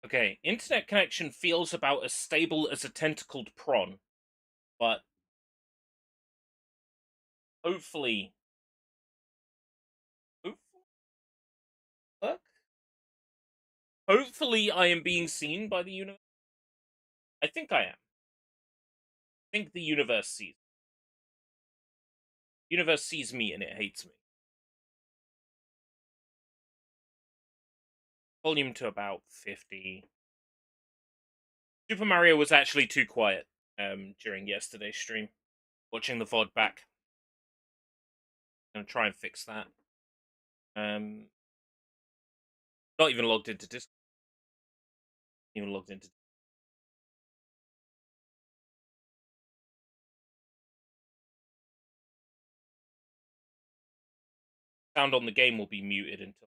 Okay, internet connection feels about as stable as a tentacled prawn, but hopefully, hopefully, fuck? Hopefully I am being seen by the universe. I think I am. I think the universe sees. Universe sees me and it hates me. Volume to about 50. Super Mario was actually too quiet during yesterday's stream. Watching the VOD back. I'm gonna try and fix that. Not even logged into Discord. Even logged into. Sound on the game will be muted until.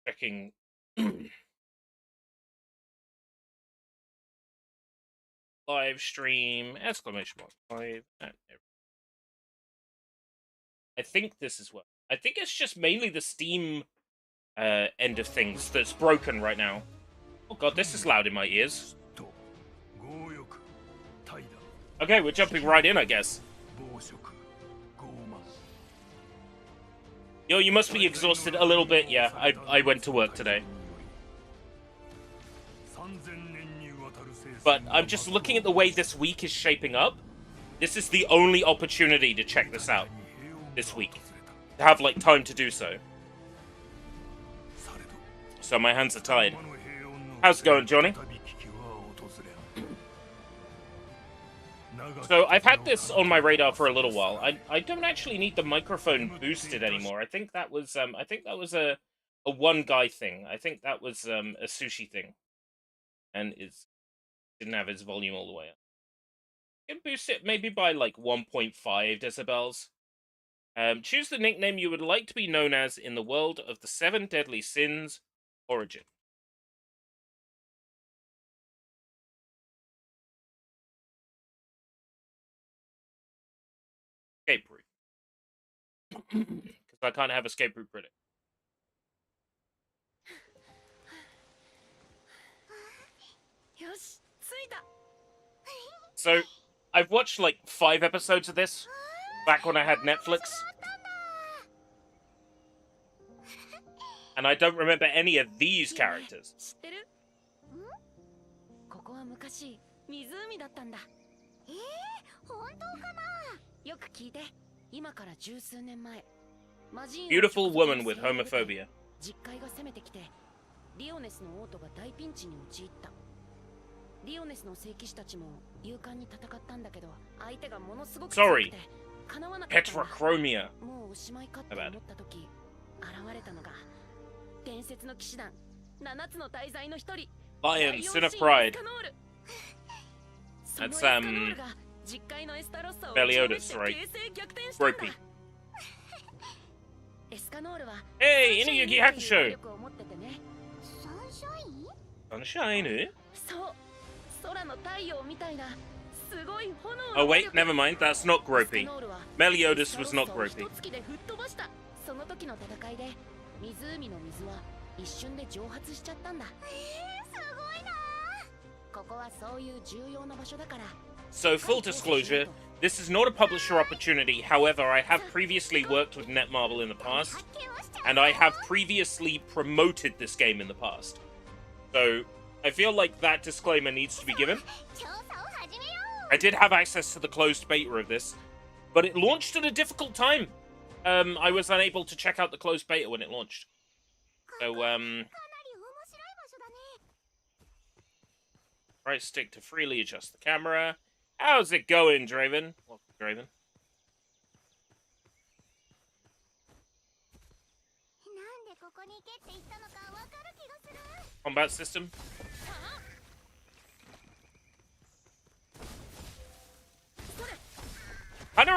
Checking. Live stream, exclamation mark, live, and I think this is what. I think it's just mainly the Steam end of things that's broken right now. Oh god, this is loud in my ears. Okay, we're jumping right in, I guess. Yo, you must be exhausted a little bit. Yeah, I went to work today. But I'm just looking at the way this week is shaping up. This is the only opportunity to check this out this week. To have, like, time to do so. So my hands are tied. How's it going, Johnny? So I've had this on my radar for a little while. I don't actually need the microphone boosted anymore. I think that was a one guy thing. I think that was a sushi thing, and it didn't have its volume all the way up. You can boost it maybe by like 1.5 decibels. Choose the nickname you would like to be known as in the world of the 7 Deadly Sins. Origin. Escape route. Because I can't have escape route credit. So, I've watched like 5 episodes of this back when I had Netflix. And I don't remember any of these characters. Beautiful woman with homophobia. Sorry. Petrochromia. My bad. Lion, Sin of Pride. That's Meliodas, right? Ropey. Hey, Inuyuki Hakusho! Sunshine? Oh wait, never mind, that's not Gropey. Meliodas was not Gropey. So, full disclosure, this is not a publisher opportunity. However, I have previously worked with Netmarble in the past, and I have previously promoted this game in the past. So, I feel like that disclaimer needs to be given. I did have access to the closed beta of this, but it launched at a difficult time. I was unable to check out the closed beta when it launched. So, right stick to freely adjust the camera. How's it going, Draven? Welcome, Draven. Combat system.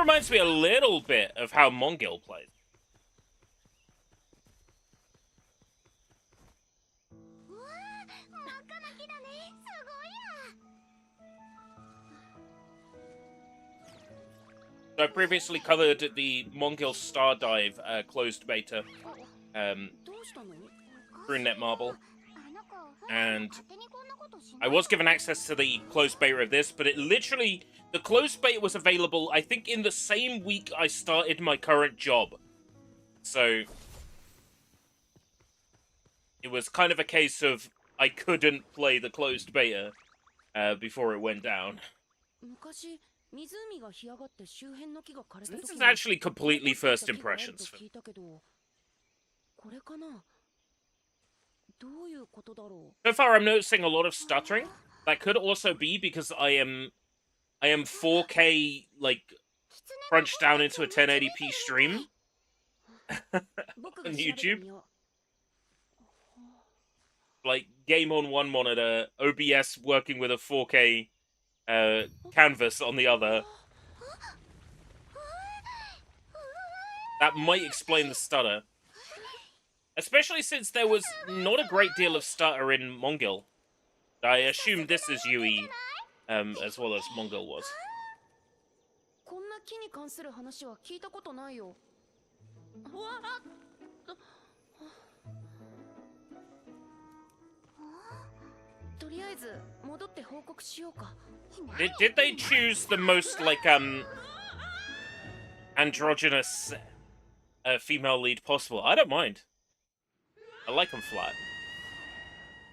of reminds me a little bit of how Mongil played. So I previously covered the Mongil Stardive closed beta through Netmarble, and I was given access to the closed beta of this, but it literally, the closed beta was available, I think, in the same week I started my current job. So it was kind of a case of I couldn't play the closed beta before it went down. So this is actually completely first impressions for me. So far, I'm noticing a lot of stuttering. That could also be because I am 4K, like, crunched down into a 1080p stream on YouTube. Like, game on one monitor, OBS working with a 4K canvas on the other. That might explain the stutter. Especially since there was not a great deal of stutter in Mongil. I assume this is Yui, as well as Mongil was. Did they choose the most, like, androgynous female lead possible? I don't mind. I like them flat.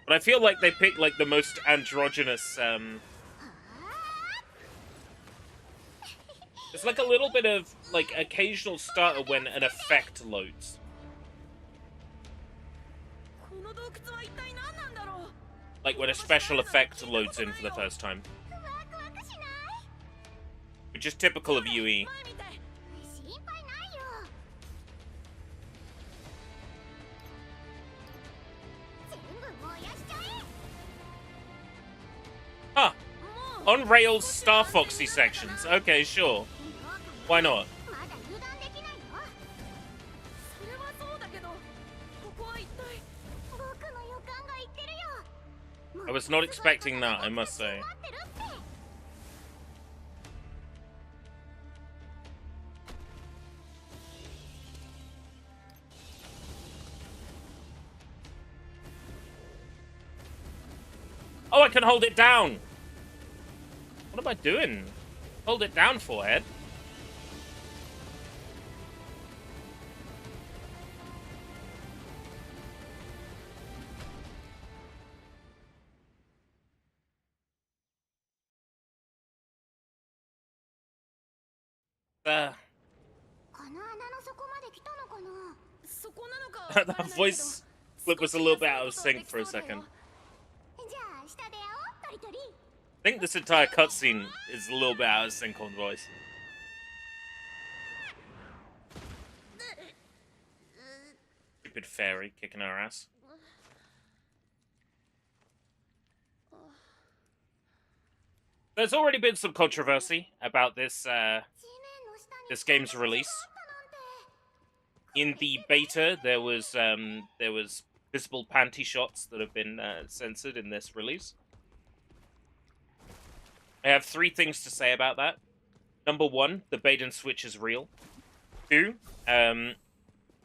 But I feel like they picked, like, the most androgynous, There's, like, a little bit of, like, occasional stutter when an effect loads. Like, when a special effect loads in for the first time. Which is typical of Yui. Huh. On Rails Star Foxy sections. Okay, sure. Why not? I was not expecting that, I must say. Oh, I can hold it down! What am I doing? Hold it down, forehead. That voice flip was a little bit out of sync for a second. I think this entire cutscene is a little bit out of sync on voice. Stupid fairy kicking our ass. There's already been some controversy about this this game's release. In the beta, there was visible panty shots that have been censored in this release. I have 3 things to say about that. Number 1, the bait and switch is real. 2,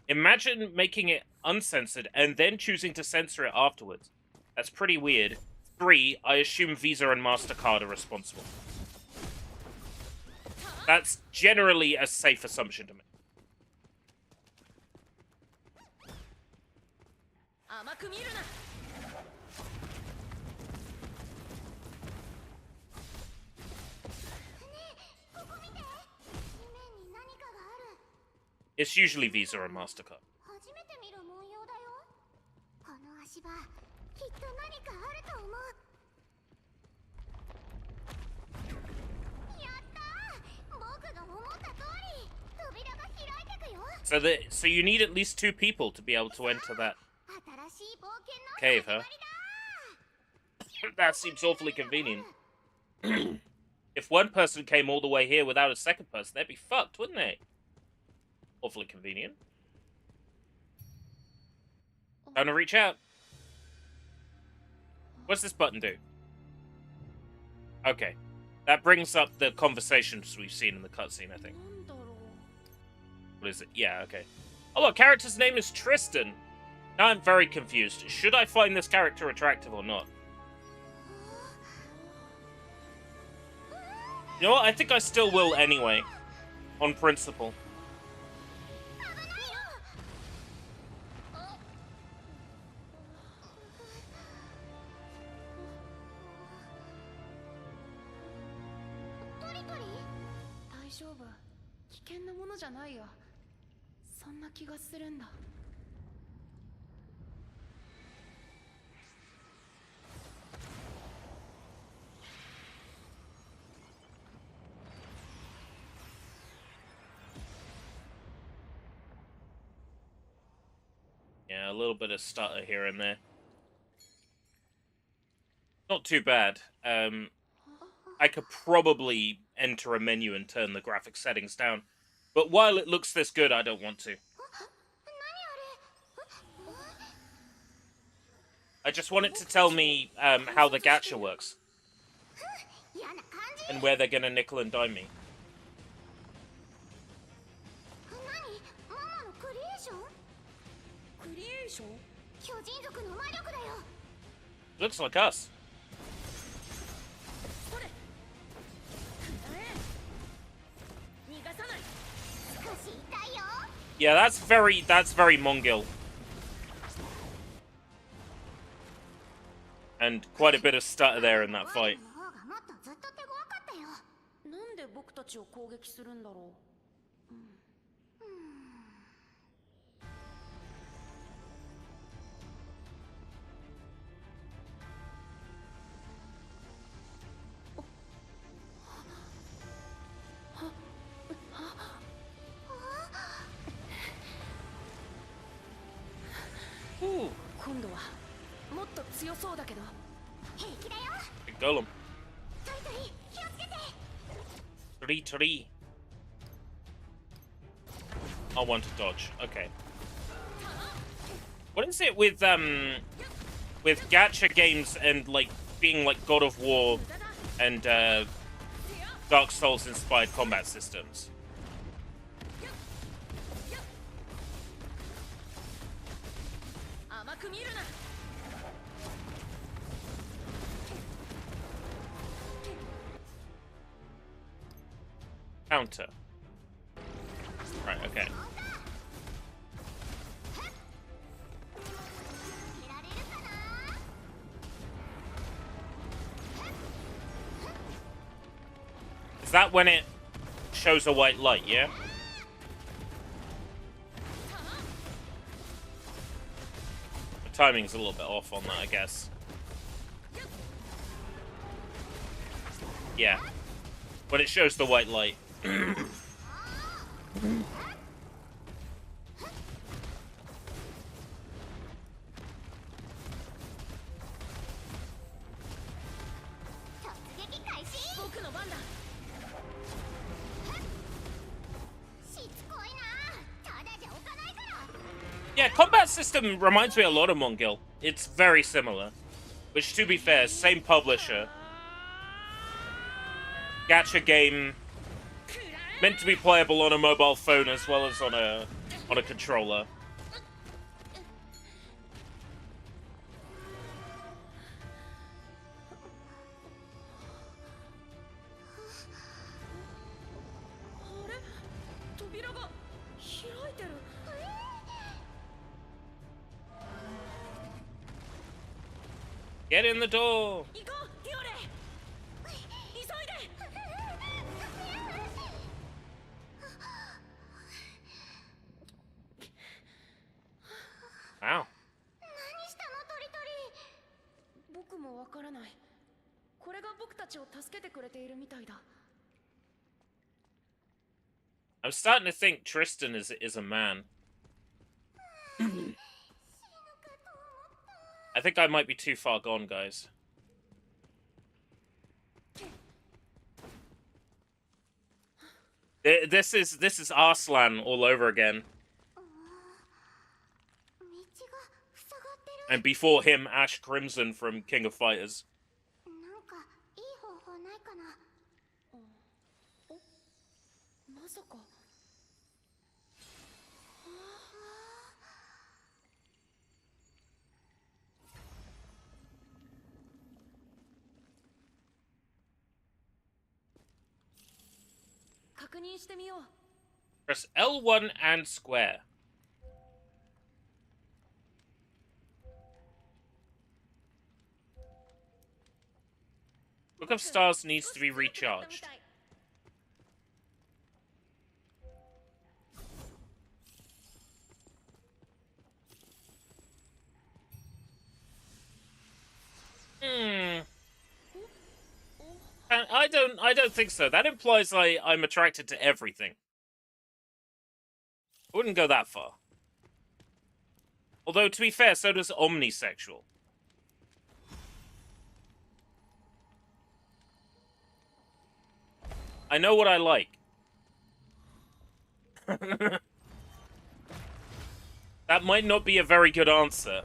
imagine making it uncensored and then choosing to censor it afterwards. That's pretty weird. 3, I assume Visa and MasterCard are responsible. That's generally a safe assumption to me. It's usually Visa or MasterCard. So you need at least 2 people to be able to enter that cave, huh? That seems awfully convenient. If one person came all the way here without a second person, they'd be fucked, wouldn't they? Awfully convenient. Time to reach out. What's this button do? Okay. That brings up the conversations we've seen in the cutscene, I think. What is it? Yeah, okay. Oh, our character's name is Tristan. Now I'm very confused. Should I find this character attractive or not? You know what? I think I still will anyway. On principle. Yeah, a little bit of stutter here and there. Not too bad. I could probably enter a menu and turn the graphic settings down. But while it looks this good, I don't want to. I just want it to tell me how the gacha works. And where they're gonna nickel and dime me. Looks like us. Yeah, that's very Mongil. And quite a bit of stutter there in that fight. Ooh. Big golem. Three. I want to dodge. Okay. What is it with gacha games and like being like God of War and Dark Souls inspired combat systems? Counter. Right, okay. Is that when it shows a white light, yeah? The timing's a little bit off on that, I guess. Yeah. When it shows the white light. Yeah, combat system reminds me a lot of Mongil. It's very similar. Which, to be fair, same publisher. Gacha game, meant to be playable on a mobile phone as well as on a controller. Get in the door! Wow. I'm starting to think Tristan is a man. I think I might be too far gone, guys. This is Arslan all over again. And before him, Ash Crimson from King of Fighters. なんかいい方法ないかな。まさか。確認してみよう。 Press L1 and square. Book of Stars needs to be recharged. And I don't think so. That implies I'm attracted to everything. I wouldn't go that far. Although, to be fair, so does omnisexual. I know what I like. That might not be a very good answer.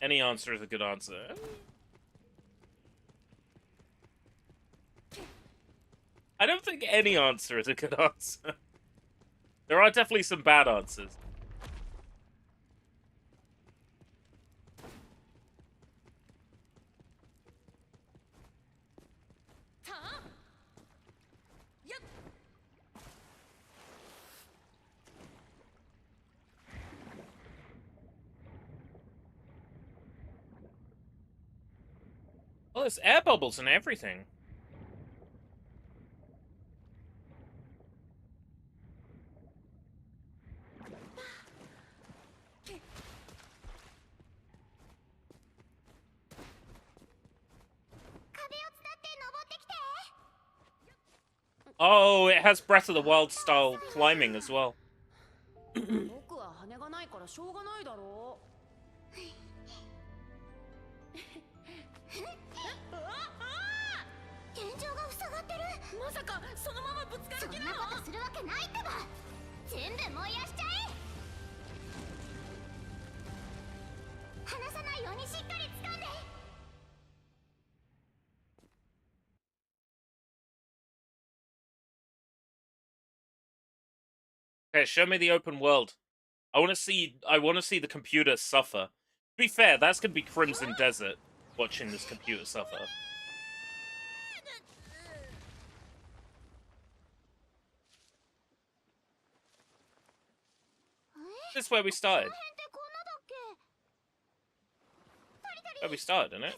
Any answer is a good answer. I don't think any answer is a good answer. There are definitely some bad answers. Oh, there's air bubbles and everything. Oh, it has Breath of the Wild style climbing as well. 僕は羽がないからしょうがないだろう。天井が塞がってる。まさかそのままぶつかる気なの？そんなことするわけないってば。全部燃やしちゃえ。離さないようにしっかり掴んで。 Okay, show me the open world. I want to see the computer suffer. To be fair, that's going to be Crimson Desert watching this computer suffer. This is where we started. Where we started, isn't it?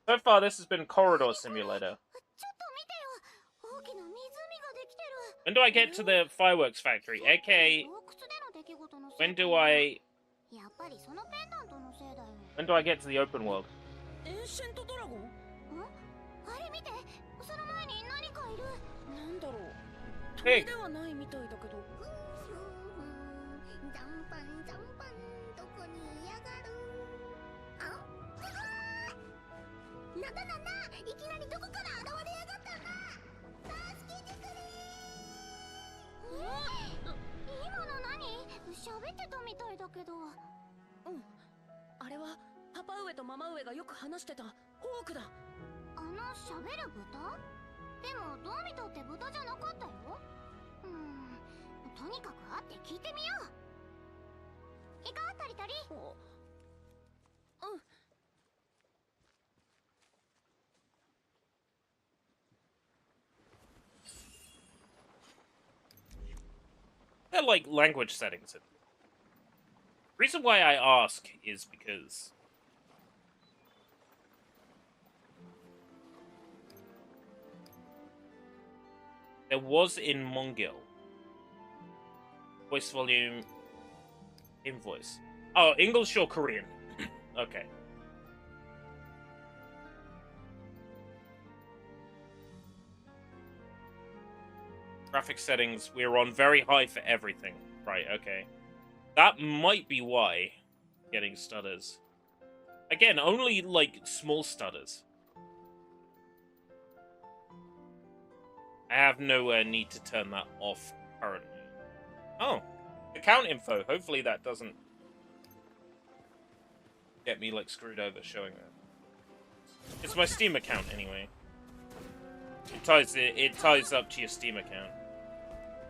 So far, this has been Corridor Simulator. When do I get to the fireworks factory? AKA, when do I get to the open world? Pig. They're like language settings. The reason why I ask is because There was in Mongil. Voice volume. Invoice. Oh, English or Korean? Okay. Graphic settings, we're on very high for everything. Right, okay. That might be why. Getting stutters. Again, only, like, small stutters. I have no need to turn that off currently. Oh, account info. Hopefully that doesn't get me, like, screwed over showing that. It's my Steam account, anyway. It ties up to your Steam account.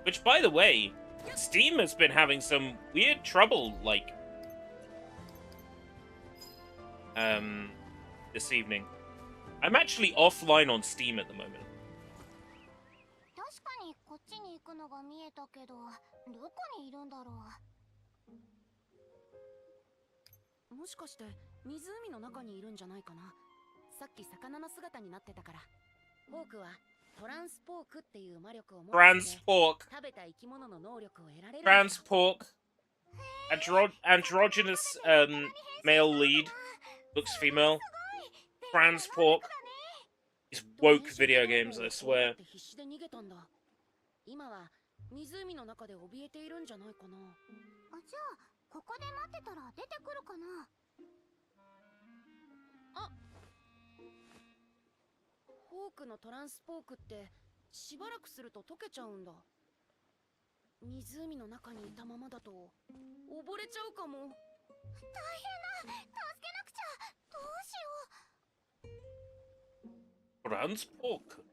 Which, by the way, Steam has been having some weird trouble, like, this evening. I'm actually offline on Steam at the moment. 確かにこっちに行くのが見えたけど、どこにいるんだろう。もしかして湖の中にいるんじゃないかな。さっき魚の姿になってたから。ホークはトランスポークっていう魔力を持ってて、食べた生き物の能力を得られる。Transpork. Androgynous male lead. Looks female. Transpork. These woke video games, I swear. 今は湖の中で怯えているんじゃないかな。じゃあここで待ってたら出てくるかな。あ、ホークのトランスポークってしばらくすると溶けちゃうんだ。湖の中にいたままだと溺れちゃうかも。大変だ、助けなくちゃ。どうしよう。Transpork.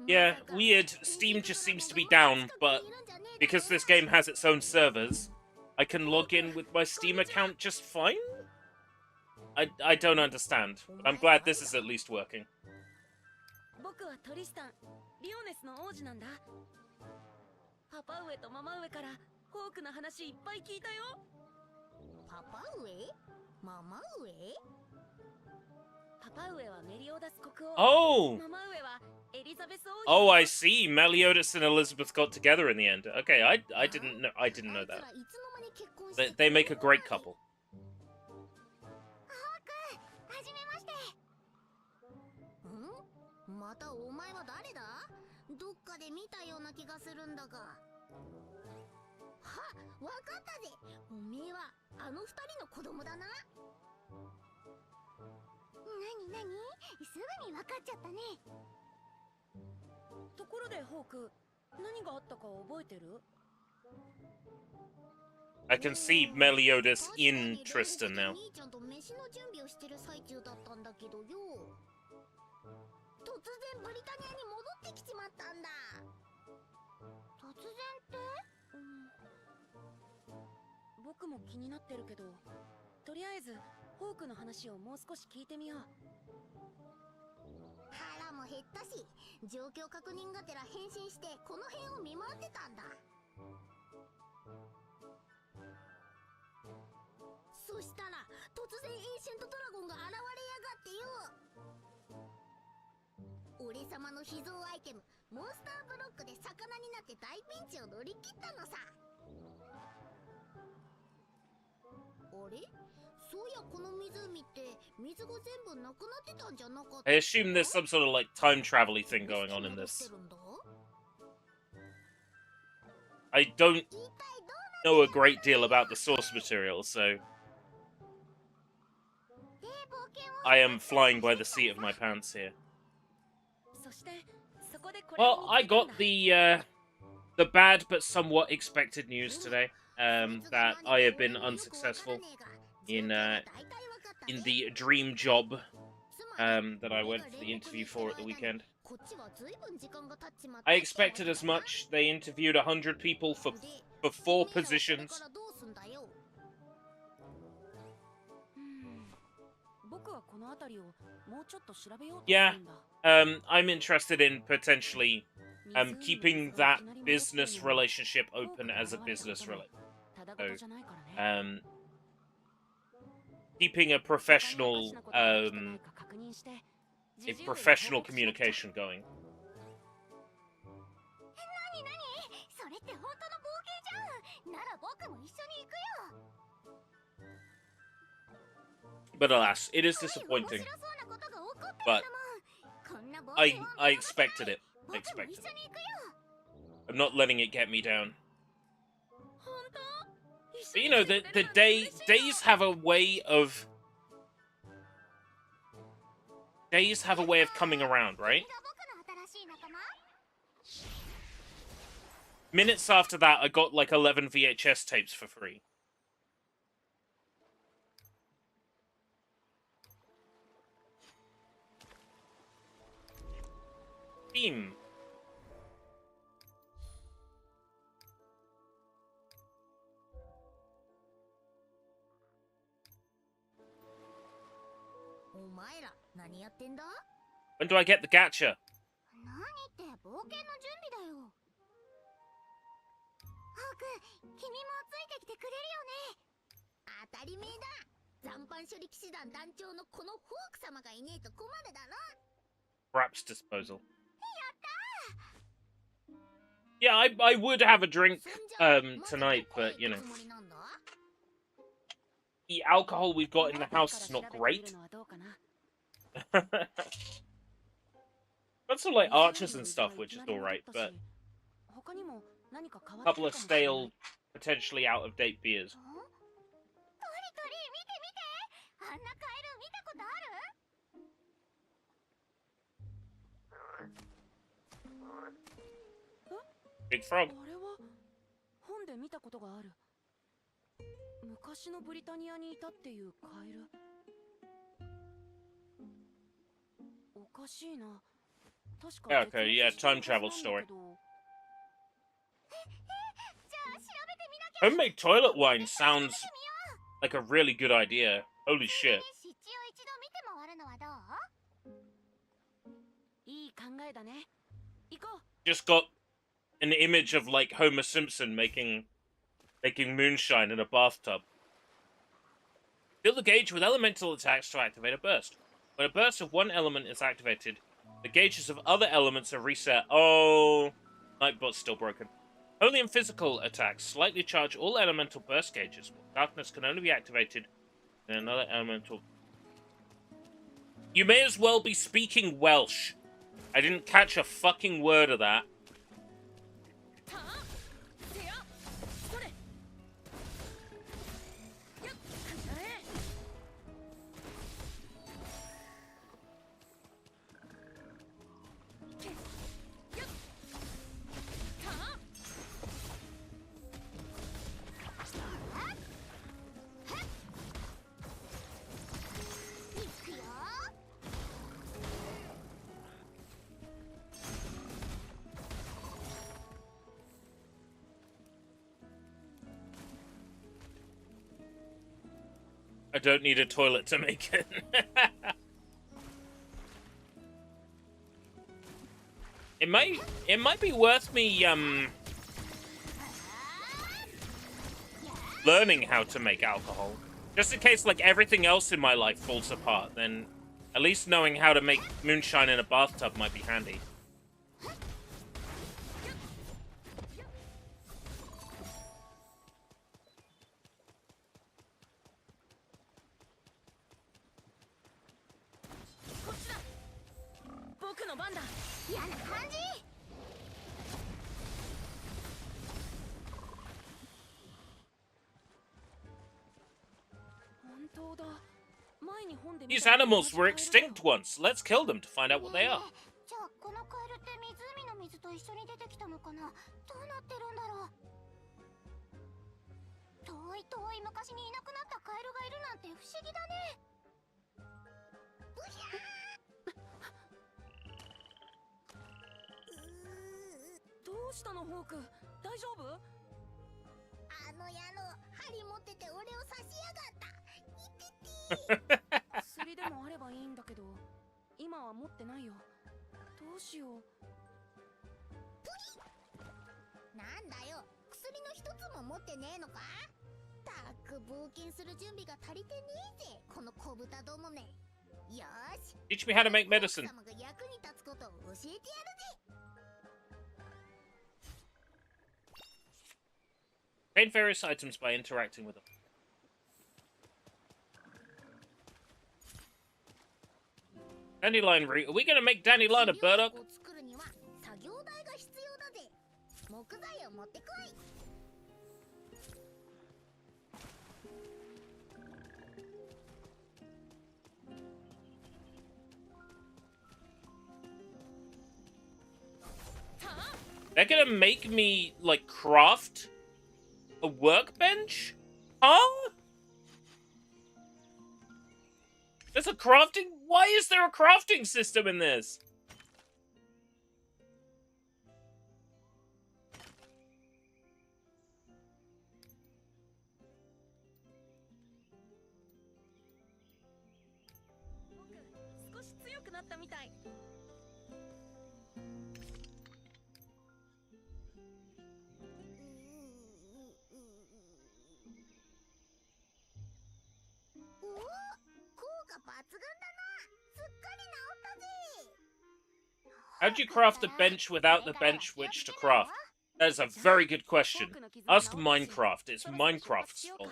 Yeah, weird. Steam just seems to be down, but because this game has its own servers, I can log in with my Steam account just fine? I don't understand. I'm glad this is at least working. 僕はトリスタン、リオネスの王子なんだ。パパ上とママ上からホークの話いっぱい聞いたよ。パパ上？ママ上？パパ上はメリオダス国王。Oh! ママ上はエリザベス王女。Oh, I see. Meliodas and Elizabeth got together in the end. Okay, I didn't know that. They make a great couple. またお前は誰だ？どっかで見たような気がするんだが。わかったぜ。おめえはあの二人の子供だな。なになに？すぐにわかっちゃったね。ところでホーク、何があったか覚えてる？ I can see Meliodas in Tristan now. 兄ちゃんと飯の準備をしてる最中だったんだけどよ。突然ブリタニアに戻ってきちまったんだ。突然って？僕も気になってるけど、とりあえずホークの話をもう少し聞いてみよう。腹も減ったし、状況確認がてら変身してこの辺を見回ってたんだ。そしたら突然エンシェントドラゴンが現れやがってよ。俺様の秘蔵アイテムモンスターブロックで魚になって大ピンチを乗り切ったのさ。あれ？そうやこの湖って水が全部なくなってたんじゃなかった？ I assume there's some sort of like time travel-y thing going on in this. I don't know a great deal about the source material, so I am flying by the seat of my pants here. Well, I got the bad but somewhat expected news today, that I have been unsuccessful in the dream job that I went for the interview for at the weekend. I expected as much. They interviewed 100 people for 4 positions. Yeah, I'm interested in potentially keeping that business relationship open as a business keeping a professional communication going. 何何それって本当の冒険じゃん。なら僕も一緒に行くよ。 But alas, it is disappointing. But I expected it. I expected it. I'm not letting it get me down. But you know, the days have a way of coming around, right? Minutes after that, I got like 11 VHS tapes for free. Team. When do I get the gacha? 何って冒険の準備だよ。ホーク、君もついてきてくれるよね。当たり前だ。残飯処理騎士団団長のこのホーク様がいねえと困るだろ。 Scraps disposal. Yeah, I would have a drink tonight, but you know, the alcohol we've got in the house is not great. Got some like archers and stuff, which is alright, but a couple of stale, potentially out of date beers. Big frog. 本で見たことがある。昔のブリタニアにいたっていうカエル。おかしいな。確か Yeah, okay, yeah, time travel story. Homemade toilet wine sounds like a really good idea. Holy shit. いい考えだね。行こう。 Just got an image of like Homer Simpson making moonshine in a bathtub. Fill the gauge with elemental attacks to activate a burst. When a burst of one element is activated, the gauges of other elements are reset. Oh, Nightbot's still broken. Only in physical attacks slightly charge all elemental burst gauges. Darkness can only be activated in another elemental. You may as well be speaking Welsh. I didn't catch a fucking word of that. I don't need a toilet to make it. It might be worth me learning how to make alcohol. Just in case like everything else in my life falls apart, then at least knowing how to make moonshine in a bathtub might be handy. These animals were extinct once. Let's kill them to find out what they are. く冒険する準備が足りてねえぜ、この小豚どもめ。よーし。 Teach me how to make medicine. 様が役に立つことを教えてやるぜ。 Obtain various items by interacting with them. Dandelion root. Are we gonna make dandelion a burdock? を作るには作業台が必要だぜ。木材を持ってこい。 They're gonna make me, like, craft a workbench? Huh? There's a crafting... Why is there a crafting system in this? How do you craft a bench without the bench which to craft? That is a very good question. Ask Minecraft. It's Minecraft's fault.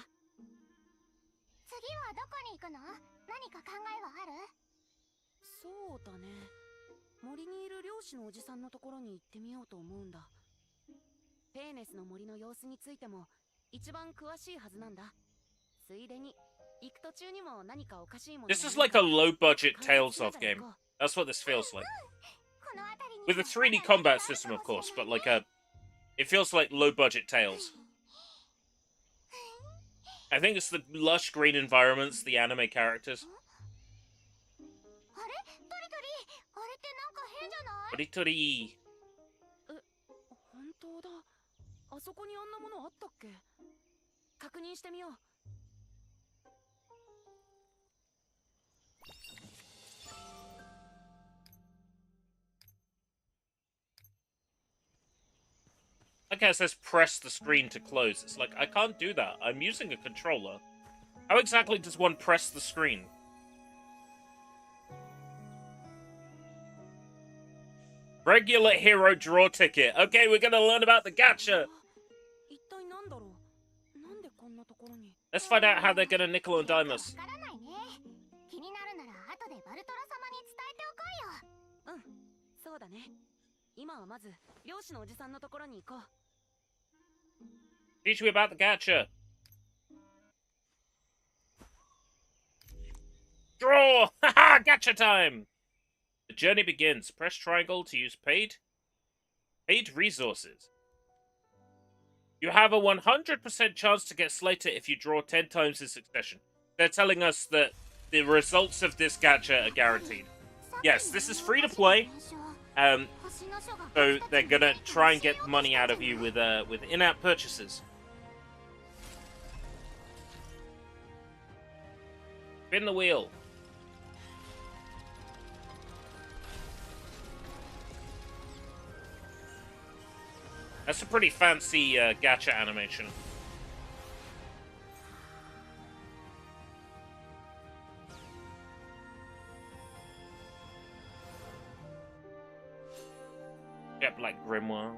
次はどこに行くの？何か考えはある？そうだね。森にいる漁師のおじさんのところに行ってみようと思うんだ。ペーネスの森の様子についても一番詳しいはずなんだ。ついでに行く途中にも何かおかしいもの。This is like a low-budget Tales of game. That's what this feels like. With a 3D combat system, of course, but like a... It feels like low-budget Tales. I think it's the lush green environments, the anime characters. Toritori. 本当だ。あそこにあんなものあったっけ？確認してみよう。 Okay, it says press the screen to close. It's like, I can't do that. I'm using a controller. How exactly does one press the screen? Regular hero draw ticket. Okay, we're gonna learn about the gacha. Let's find out how they're gonna nickel and dime us. Teach me about the gacha. Draw! Haha! Gacha time! The journey begins. Press triangle to use paid resources. You have a 100% chance to get Slater if you draw 10 times in succession. They're telling us that the results of this gacha are guaranteed. Yes, this is free to play. So they're gonna try and get money out of you with in-app purchases. Spin the wheel. That's a pretty fancy gacha animation. Jet Black Grimoire.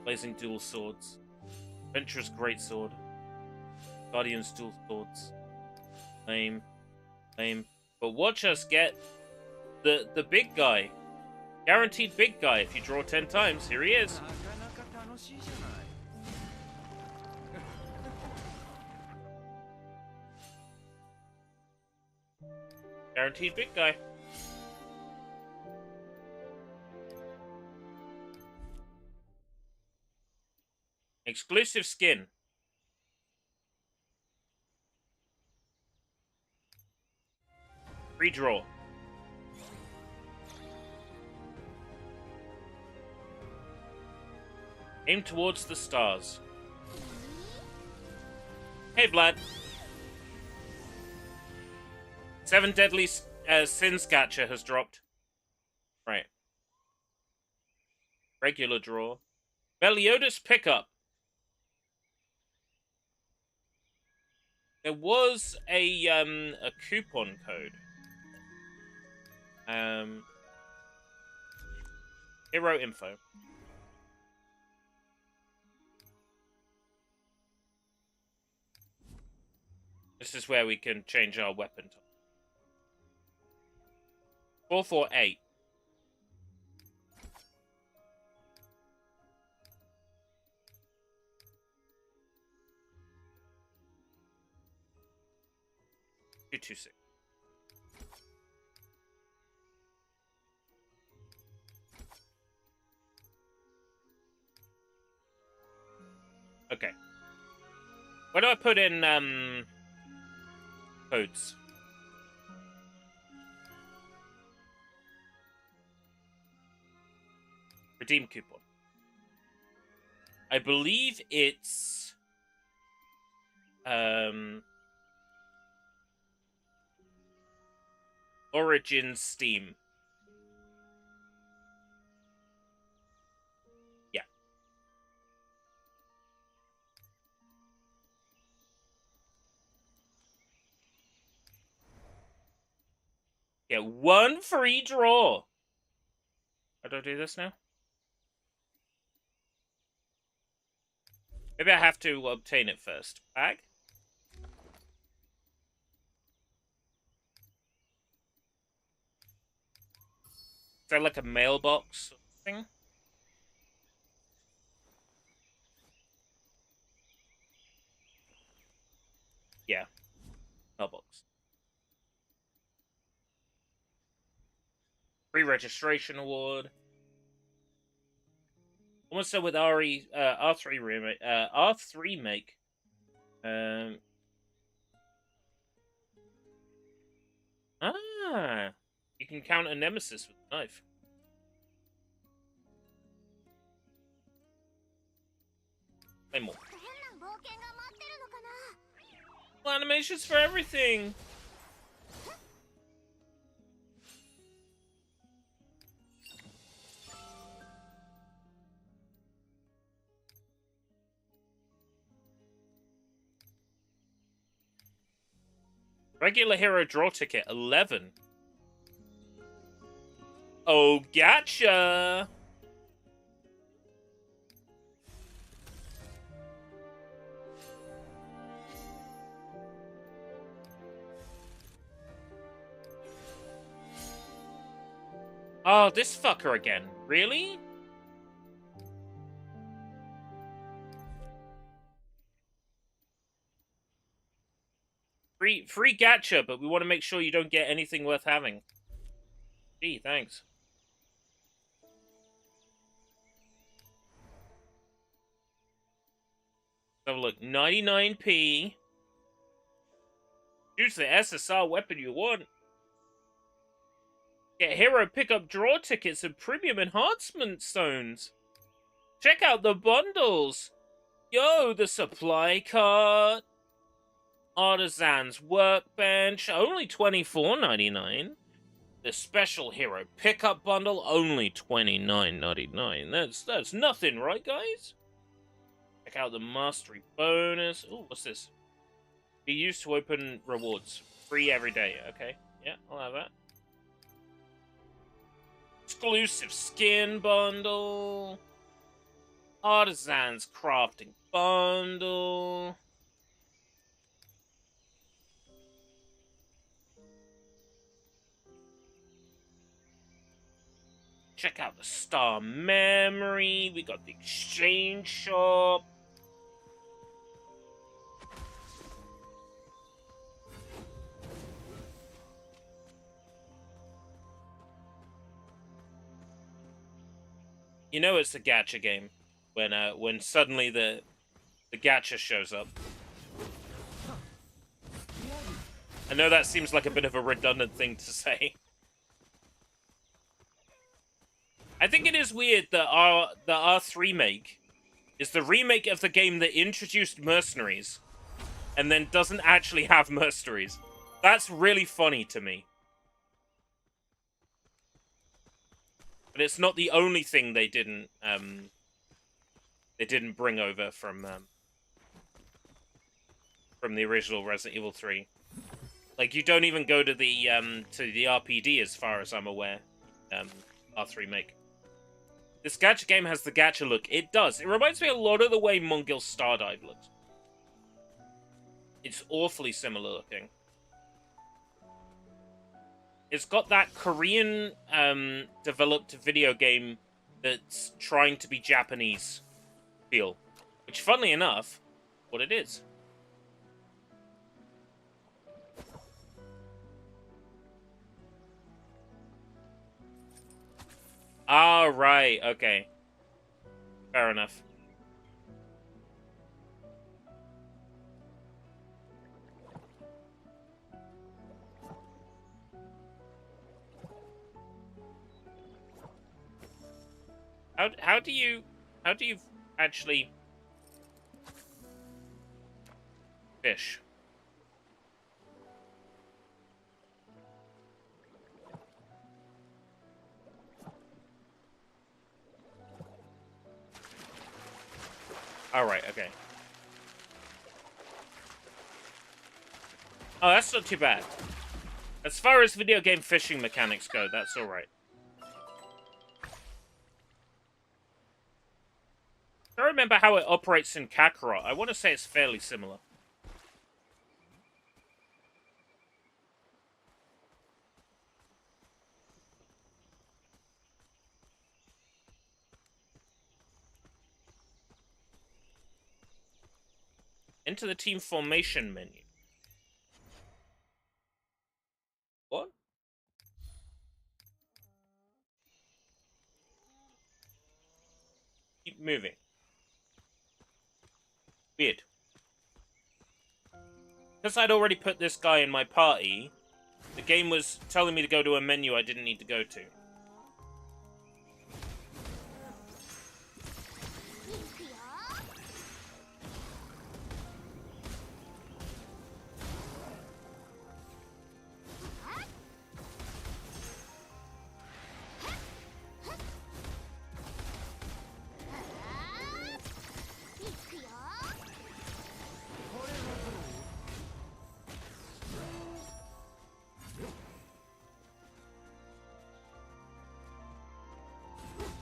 Blazing Dual Swords. Venturous Greatsword. Guardian's Dual Swords. Lame. Lame. But watch us get the big guy. Guaranteed big guy if you draw 10 times. Here he is. Guaranteed big guy. Exclusive skin. Redraw. Aim towards the stars. Hey, Vlad. 7 Deadly Sins gacha has dropped. Right. Regular draw. Meliodas pickup. There was a coupon code. Hero info. This is where we can change our weapon type. 448. Two, 2, 6. Okay. Where do I put in codes? Redeem coupon. I believe it's Origin Steam. Yeah. Get one free draw. How do I do this now? Maybe I have to obtain it first. Bag? Is that like a mailbox thing? Yeah. Mailbox. Pre-registration award. Almost done with R3 remake. R3 make. You can counter Nemesis with a knife. Play more. Well, animations for everything. Regular hero draw ticket 11. Oh, gotcha. Oh, this fucker again. Really? Free gacha, but we want to make sure you don't get anything worth having. Gee, thanks. So look, 99p. Choose the SSR weapon you want. Get hero pickup draw tickets and premium enhancement zones. Check out the bundles. Yo, the supply cart. Artisan's workbench, only $24.99. The special hero pickup bundle, only $29.99. That's nothing, right, guys? Check out the mastery bonus. Ooh, what's this? Be used to open rewards. Free every day. Okay, yeah, I'll have that. Exclusive skin bundle. Artisan's crafting bundle. Check out the Star Memory. We got the Exchange Shop. You know it's a gacha game when suddenly the gacha shows up. I know that seems like a bit of a redundant thing to say. I think it is weird that the R3 make is the remake of the game that introduced mercenaries and then doesn't actually have mercenaries. That's really funny to me. But it's not the only thing they didn't bring over from from the original Resident Evil 3. Like, you don't even go to the RPD, as far as I'm aware. R3 make. This gacha game has the gacha look. It does. It reminds me a lot of the way Mongil Stardive looks. It's awfully similar looking. It's got that Korean developed video game that's trying to be Japanese feel. Which, funnily enough, what it is. Ah, right, okay. Fair enough. How do you actually fish? Alright, okay. Oh, that's not too bad. As far as video game fishing mechanics go, that's alright. I don't remember how it operates in Kakarot. I want to say it's fairly similar. Enter the team formation menu. What? Keep moving. Weird. Because I'd already put this guy in my party, the game was telling me to go to a menu I didn't need to go to.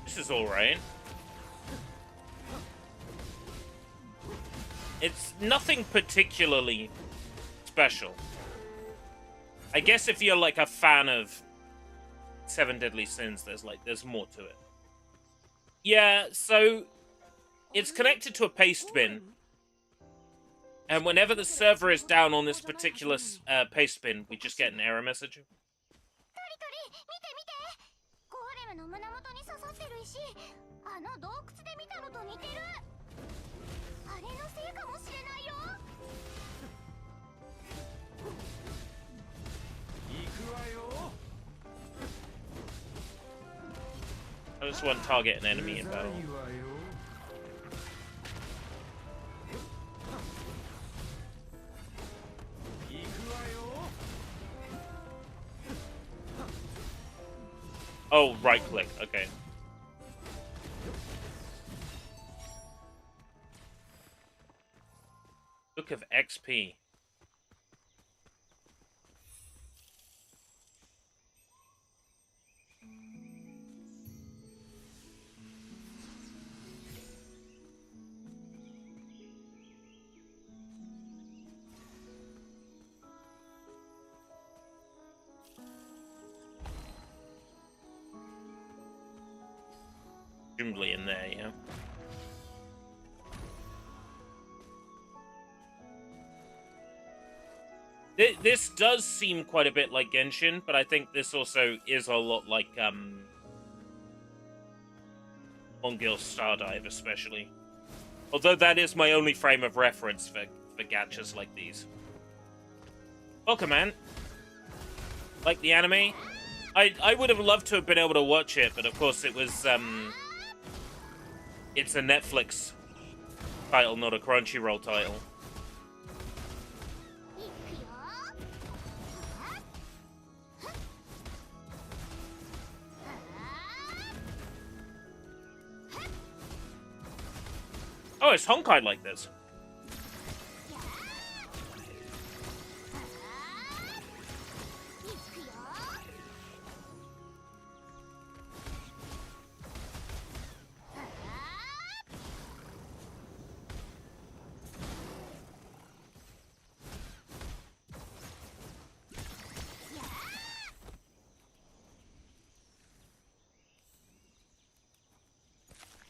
This is alright. It's nothing particularly special. I guess if you're like a fan of Seven Deadly Sins, there's more to it. Yeah, so it's connected to a paste bin. And whenever the server is down on this particular paste bin, we just get an error message. I just want to target an enemy in battle. Oh, right click, okay. Book of XP. Presumably in there, yeah. This does seem quite a bit like Genshin, but I think this also is a lot like Mongil Stardive, especially. Although that is my only frame of reference for gachas like these. Welcome, man. Like the anime? I would have loved to have been able to watch it, but of course it was it's a Netflix title, not a Crunchyroll title. Oh, it's Honkai like this.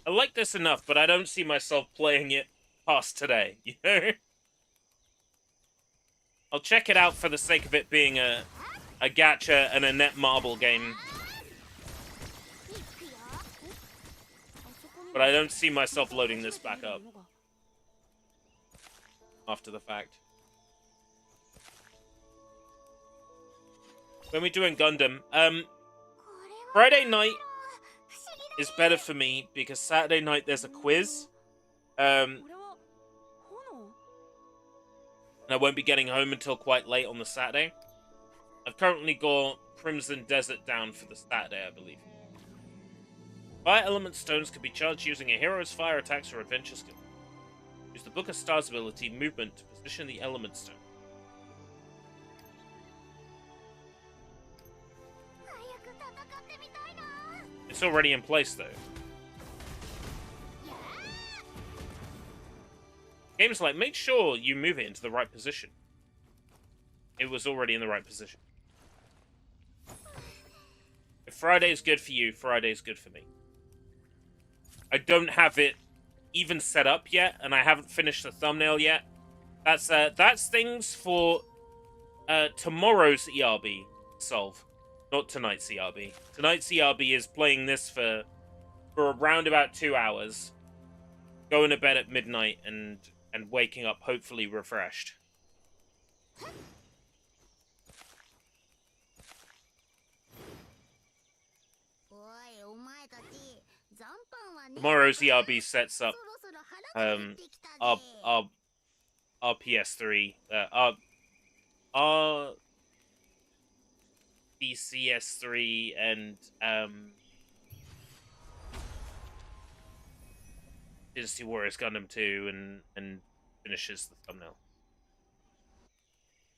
I like this enough, but I don't see myself playing it past today, you know? I'll check it out for the sake of it being a gacha and a Netmarble game. But I don't see myself loading this back up after the fact. When we're doing Gundam, Friday night is better for me because Saturday night there's a quiz. And I won't be getting home until quite late on the Saturday. I've currently got Crimson Desert down for the Saturday, I believe. Fire element stones can be charged using a hero's fire attacks or adventure skill. Use the Book of Stars ability movement to position the element stone. It's already in place, though. Game's like, make sure you move it into the right position. It was already in the right position. If Friday's good for you, Friday's good for me. I don't have it even set up yet, and I haven't finished the thumbnail yet. That's things for tomorrow's ERB solve, not tonight's ERB. Tonight's ERB is playing this for around about 2 hours, going to bed at midnight, and waking up hopefully refreshed. Tomorrow's ERB sets up our PS3, our BCS3 and Dynasty Warriors Gundam 2 and finishes the thumbnail.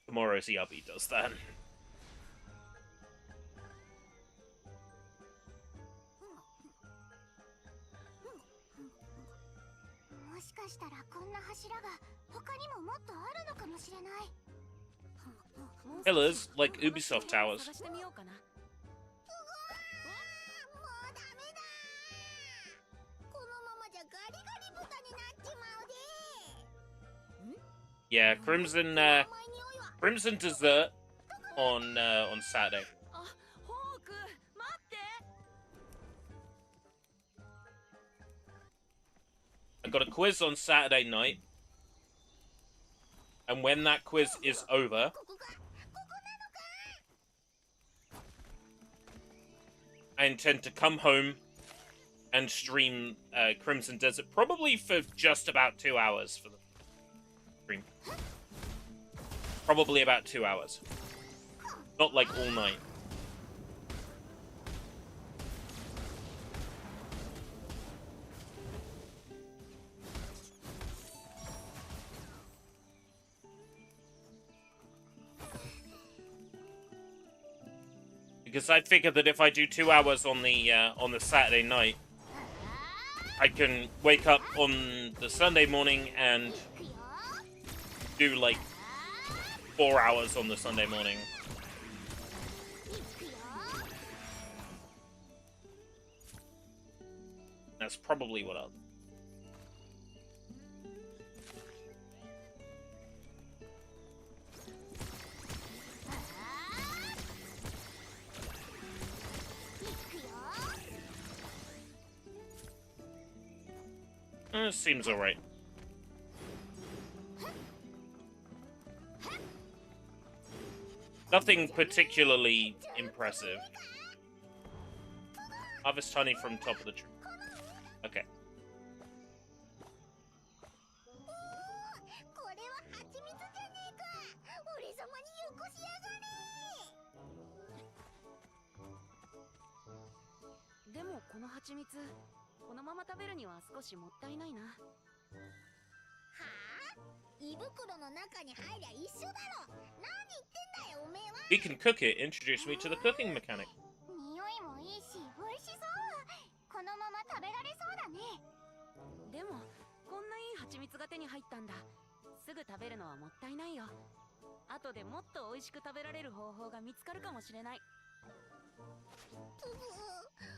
Tomorrow's ERB does that. Pillars like Ubisoft towers. Yeah, Crimson Dessert on Saturday. I got a quiz on Saturday night, and when that quiz is over, I intend to come home and stream Crimson Desert, probably for just about 2 hours for the stream. Probably about 2 hours. Not like all night. Because I figure that if I do 2 hours on the Saturday night, I can wake up on the Sunday morning and do like 4 hours on the Sunday morning. That's probably what I'll do. Seems alright. Nothing particularly impressive. Harvest honey from top of the tree. Okay. We can cook it. Introduce me to the cooking mechanic.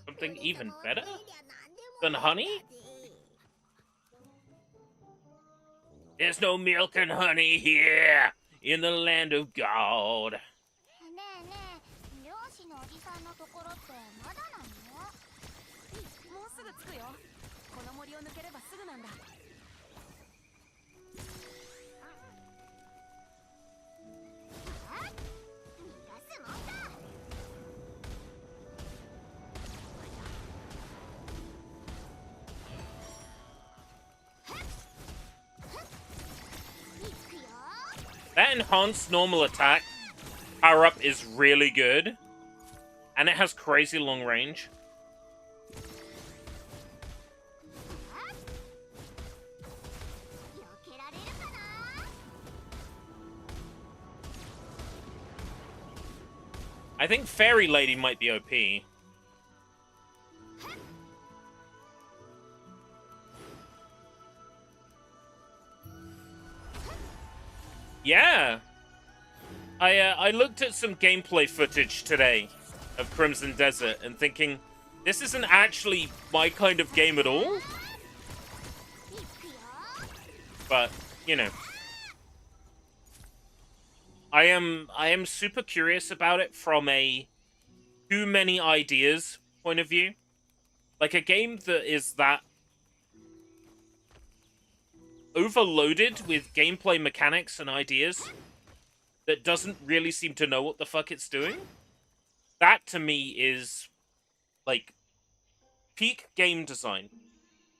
Something even better than honey? There's no milk and honey here in the land of God. ねえねえ、漁師のおじさんのところってまだなの？もうすぐ着くよ。この森を抜ければすぐなんだ。あ？逃がすもんか。行くよ。 That enhanced normal attack power up is really good. And it has crazy long range. 避けられるかな？ I think Fairy Lady might be OP. Yeah. I looked at some gameplay footage today of Crimson Desert and thinking, this isn't actually my kind of game at all. 行くよ。 But, you know. I am super curious about it from a too many ideas point of view. Like a game that is that overloaded with gameplay mechanics and ideas that doesn't really seem to know what the fuck it's doing. That to me is like peak game design.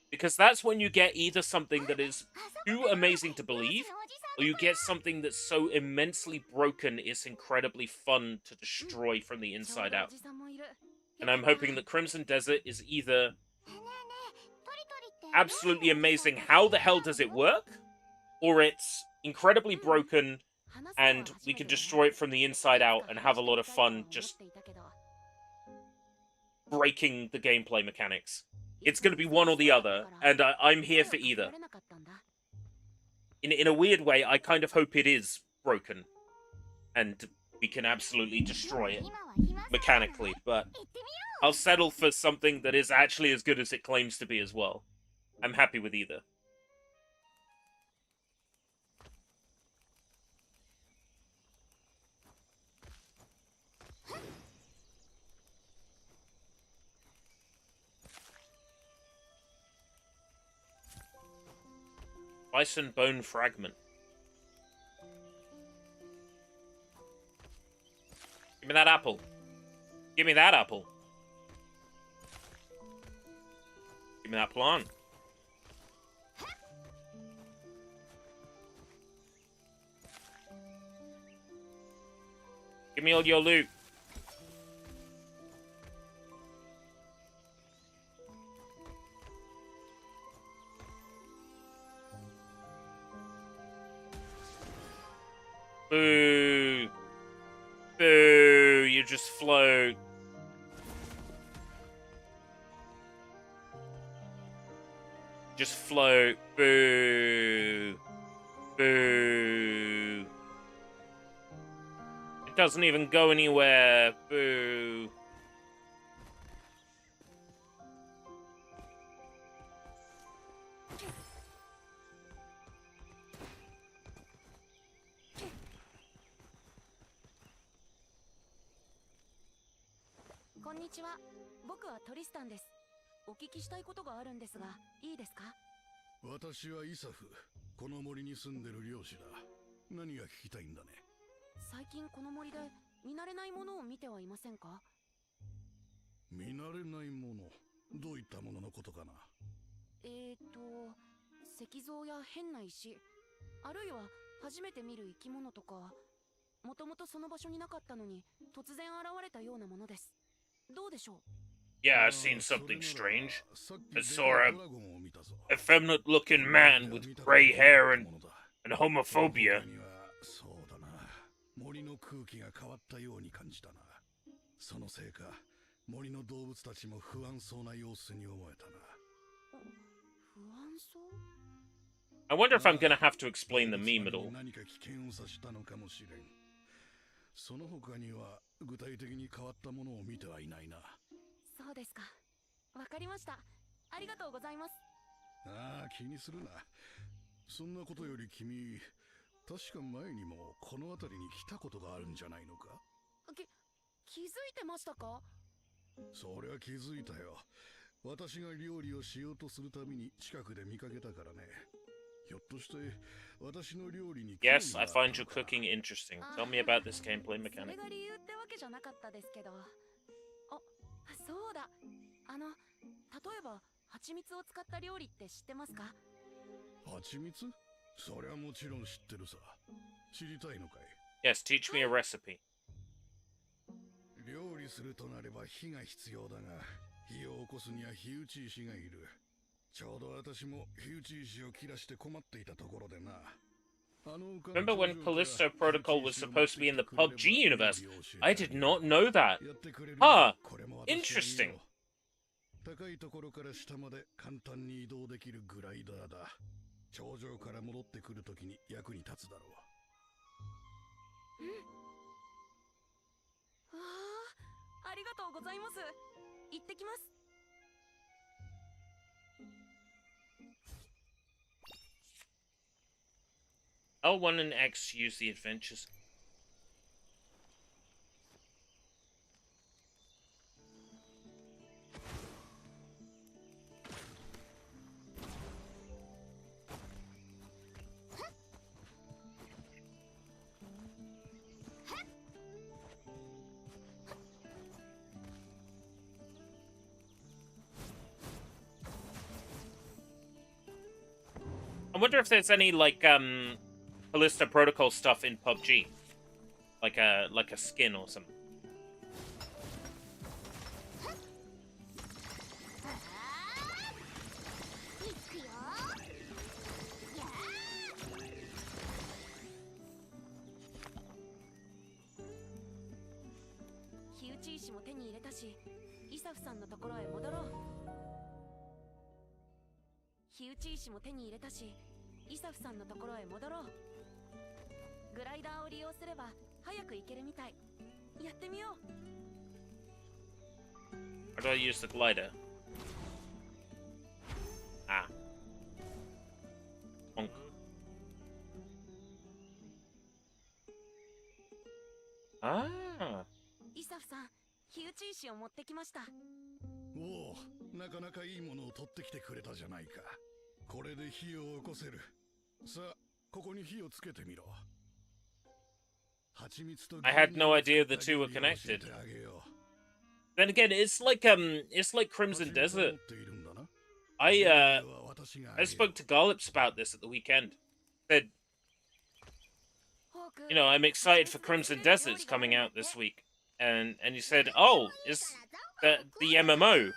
Because that's when you get either something that is too amazing to believe, or you get something that's so immensely broken it's incredibly fun to destroy from the inside out. And I'm hoping that Crimson Desert is either absolutely amazing, how the hell does it work? Or it's incredibly broken and we can destroy it from the inside out and have a lot of fun just breaking the gameplay mechanics. It's going to be one or the other, and I'm here for either. In a weird way, I kind of hope it is broken, and we can absolutely destroy it mechanically, but I'll settle for something that is actually as good as it claims to be as well. I'm happy with either. Bison Bone Fragment. Give me that apple. Give me that apple. Give me that plant. Give me all your loot. Boo. Boo. You just float. Just float. Boo. Boo. It doesn't even go anywhere. Boo. Konnichiwa. 僕はトリスタンです。お聞きしたいことがあるんですが、いいですか？私はイサフ。この森に住んでる漁師だ。何が聞きたいんだね。最近この森で見慣れないものを見てはいませんか？見慣れないもの。どういったもののことかな。石像や変な石、あるいは初めて見る生き物とか、もともとその場所になかったのに突然現れたようなものです。どうでしょう？ Yeah, I've seen something strange. I saw a effeminate-looking man with gray hair and homophobia. そうだな。森の空気が変わったように感じたな。そのせいか、森の動物たちも不安そうな様子に思えたな。不安そう？ I wonder if I'm gonna have to explain the meme at all. 何か危険を察したのかもしれん。その他には具体的に変わったものを見てはいないな。そうですか。わかりました。ありがとうございます。ああ、気にするな。そんなことより君、確か前にもこの辺りに来たことがあるんじゃないのか？気づいてましたか？そりゃ気づいたよ。私が料理をしようとするたびに近くで見かけたからね。ひょっとして私の料理に興味 Yes, が I あったの find your か？ cooking interesting. Tell me about this gameplay そ mechanic. れが理由ってわけじゃなかったですけど。そうだ。例えば蜂蜜を使った料理って知ってますか？蜂蜜？そりゃもちろん知ってるさ。知りたいのかい？ Yes, teach me a recipe. 料理するとなれば火が必要だが、火を起こすには火打ち石がいる。ちょうど私も火打ち石を切らして困っていたところでな。Remember when Callisto Protocol was supposed to be in the PUBG universe? I did not know that. Huh. Interesting. 高いところから下まで簡単に移動できるグライダーだ。頂上から戻ってくるときに役に立つだろう。ありがとうございます。行ってきます。L1 and X use the adventures. I wonder if there's any like Callisto Protocol stuff in PUBG, like a skin or something. いくよ。や火打ち石も手に入れたし、イサフさんのところへ戻ろう。火打ち石も手に入れたし、イサフさんのところへ戻ろう。グライダーを利用すれば早く行けるみたい。やってみよう。 How do I use the glider? Ah. Bonk. イサフさん、火打ち石を持ってきました。おお、なかなかいいものを取ってきてくれたじゃないか。これで火を起こせる。さあ、ここに火をつけてみろ。 I had no idea the two were connected. Then again, it's like Crimson Desert. I spoke to Garlips about this at the weekend. Said, you know, I'm excited for Crimson Desert's coming out this week, and he said, oh, is the MMO?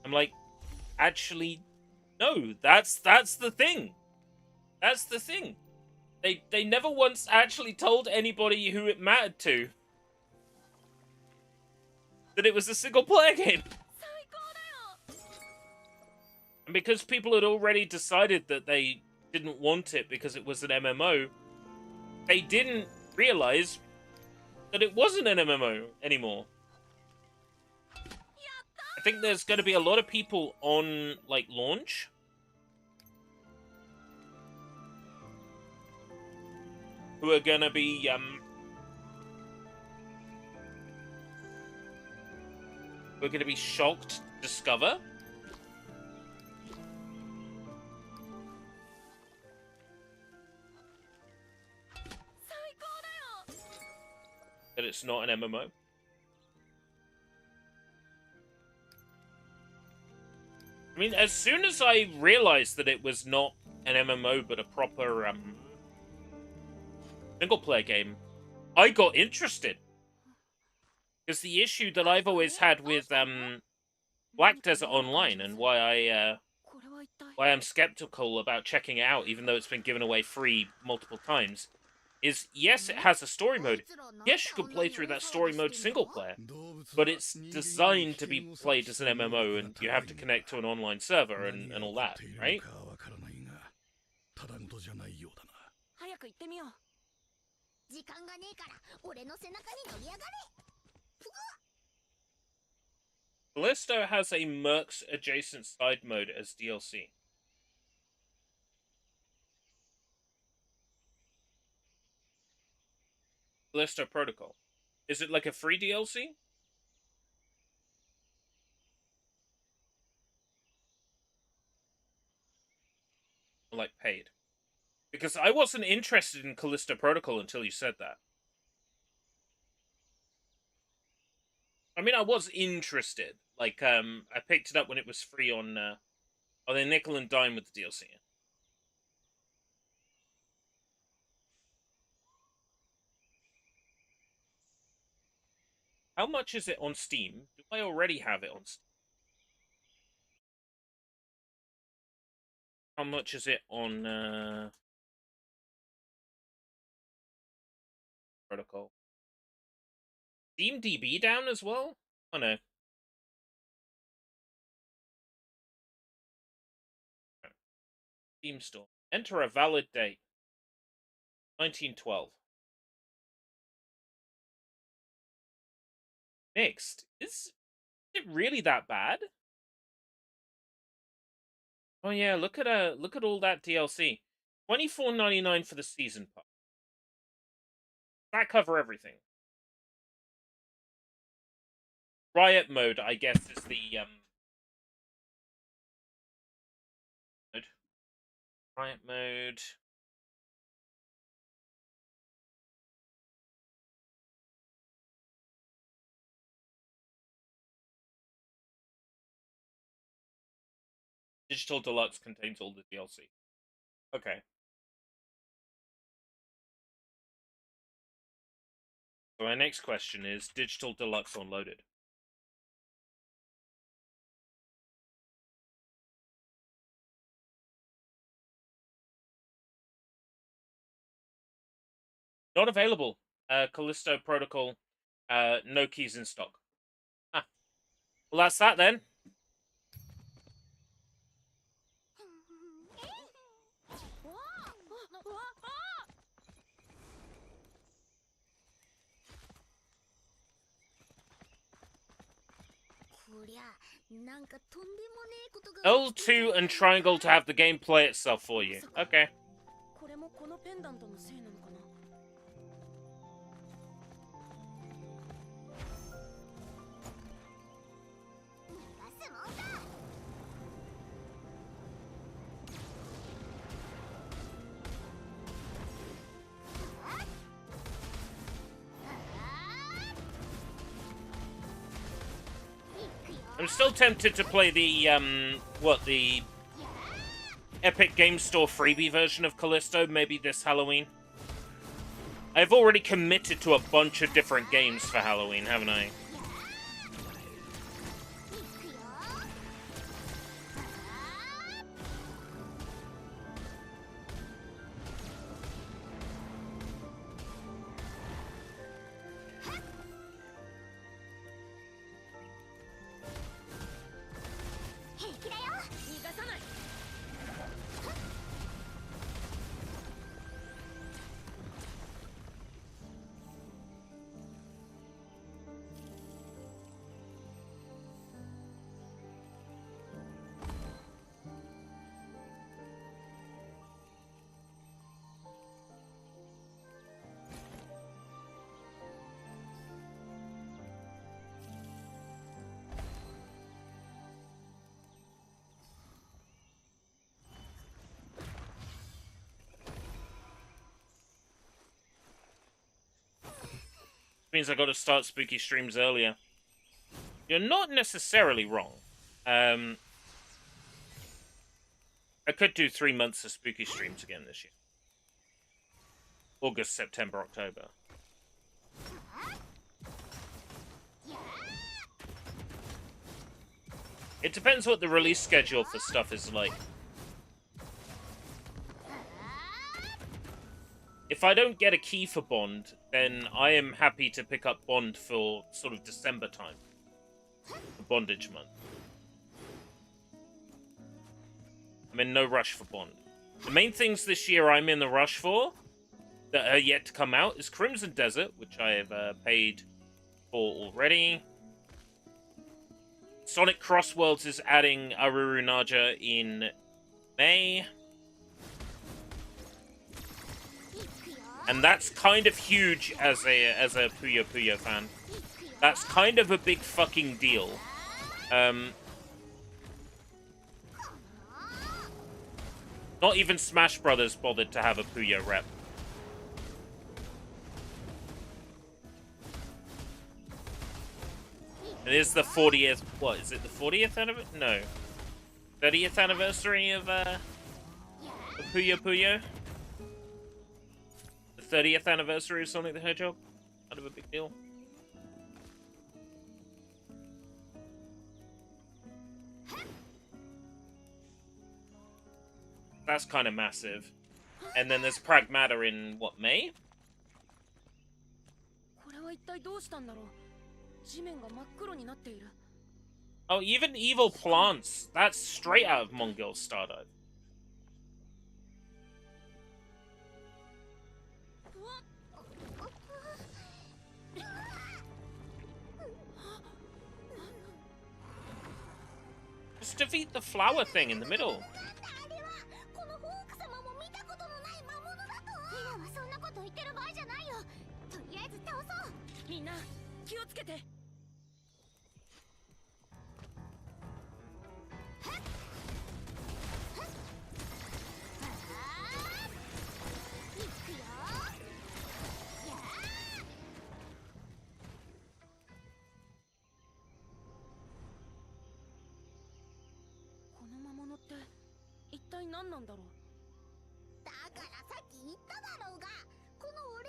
I'm like, actually, no, that's the thing. That's the thing. They never once actually told anybody who it mattered to that it was a single player game. And because people had already decided that they didn't want it because it was an MMO, they didn't realize that it wasn't an MMO anymore. I think there's going to be a lot of people on, like, launch who are gonna be shocked to discover that it's not an MMO. I mean, as soon as I realized that it was not an MMO but a proper single-player game, I got interested. Because the issue that I've always had with Black Desert Online, and why I'm skeptical about checking it out, even though it's been given away free multiple times, is yes, it has a story mode. Yes, you can play through that story mode single-player, but it's designed to be played as an MMO, and you have to connect to an online server and all that, right? 早く行ってみよう。時間がねえから俺の背中に乗り上がれ。 Callisto has a Mercs adjacent side mode as DLC. Callisto Protocol. Is it like a free DLC? Or like paid? Because I wasn't interested in Callisto Protocol until you said that. I mean, I was interested. Like, I picked it up when it was free on the nickel and dime with the DLC. How much is it on Steam? Do I already have it on Steam? How much is it on Protocol? Steam DB down as well? Oh no. Steam Store. Enter a valid date. 1912. Mixed. Is it really that bad? Oh yeah, look at all that DLC. $24.99 for the season pass. That cover everything. Riot mode, I guess, is the mode. Riot mode. Digital Deluxe contains all the DLC. Okay. So my next question is Digital Deluxe unloaded? Not available. Callisto Protocol, no keys in stock. Ah. Well, that's that then. L2 and triangle to have the game play itself for you. Okay. これもこのペンダントのせいなのかな。I'm still tempted to play the, the Epic Game Store freebie version of Callisto, maybe this Halloween. I've already committed to a bunch of different games for Halloween, haven't I? Means I got to start spooky streams earlier. You're not necessarily wrong. I could do 3 months of spooky streams again this year. August, September, October. It depends what the release schedule for stuff is like. If I don't get a key for Bond, then I am happy to pick up Bond for sort of December time. For Bondage month. I'm in no rush for Bond. The main things this year I'm in the rush for, that are yet to come out, is Crimson Desert, which I have paid for already. Sonic Crossworlds is adding Aruru Naja in May. And that's kind of huge as a Puyo Puyo fan. That's kind of a big fucking deal. Not even Smash Brothers bothered to have a Puyo rep. It is the 40th... What, is it the 40th anniversary? No. 30th anniversary of Puyo Puyo? The 30th anniversary of Sonic the Hedgehog? Kind of a big deal. That's kind of massive. And then there's Pragmata in, what, May? Oh, even evil plants. That's straight out of Mongol Stardive. Just defeat the flower thing in the middle.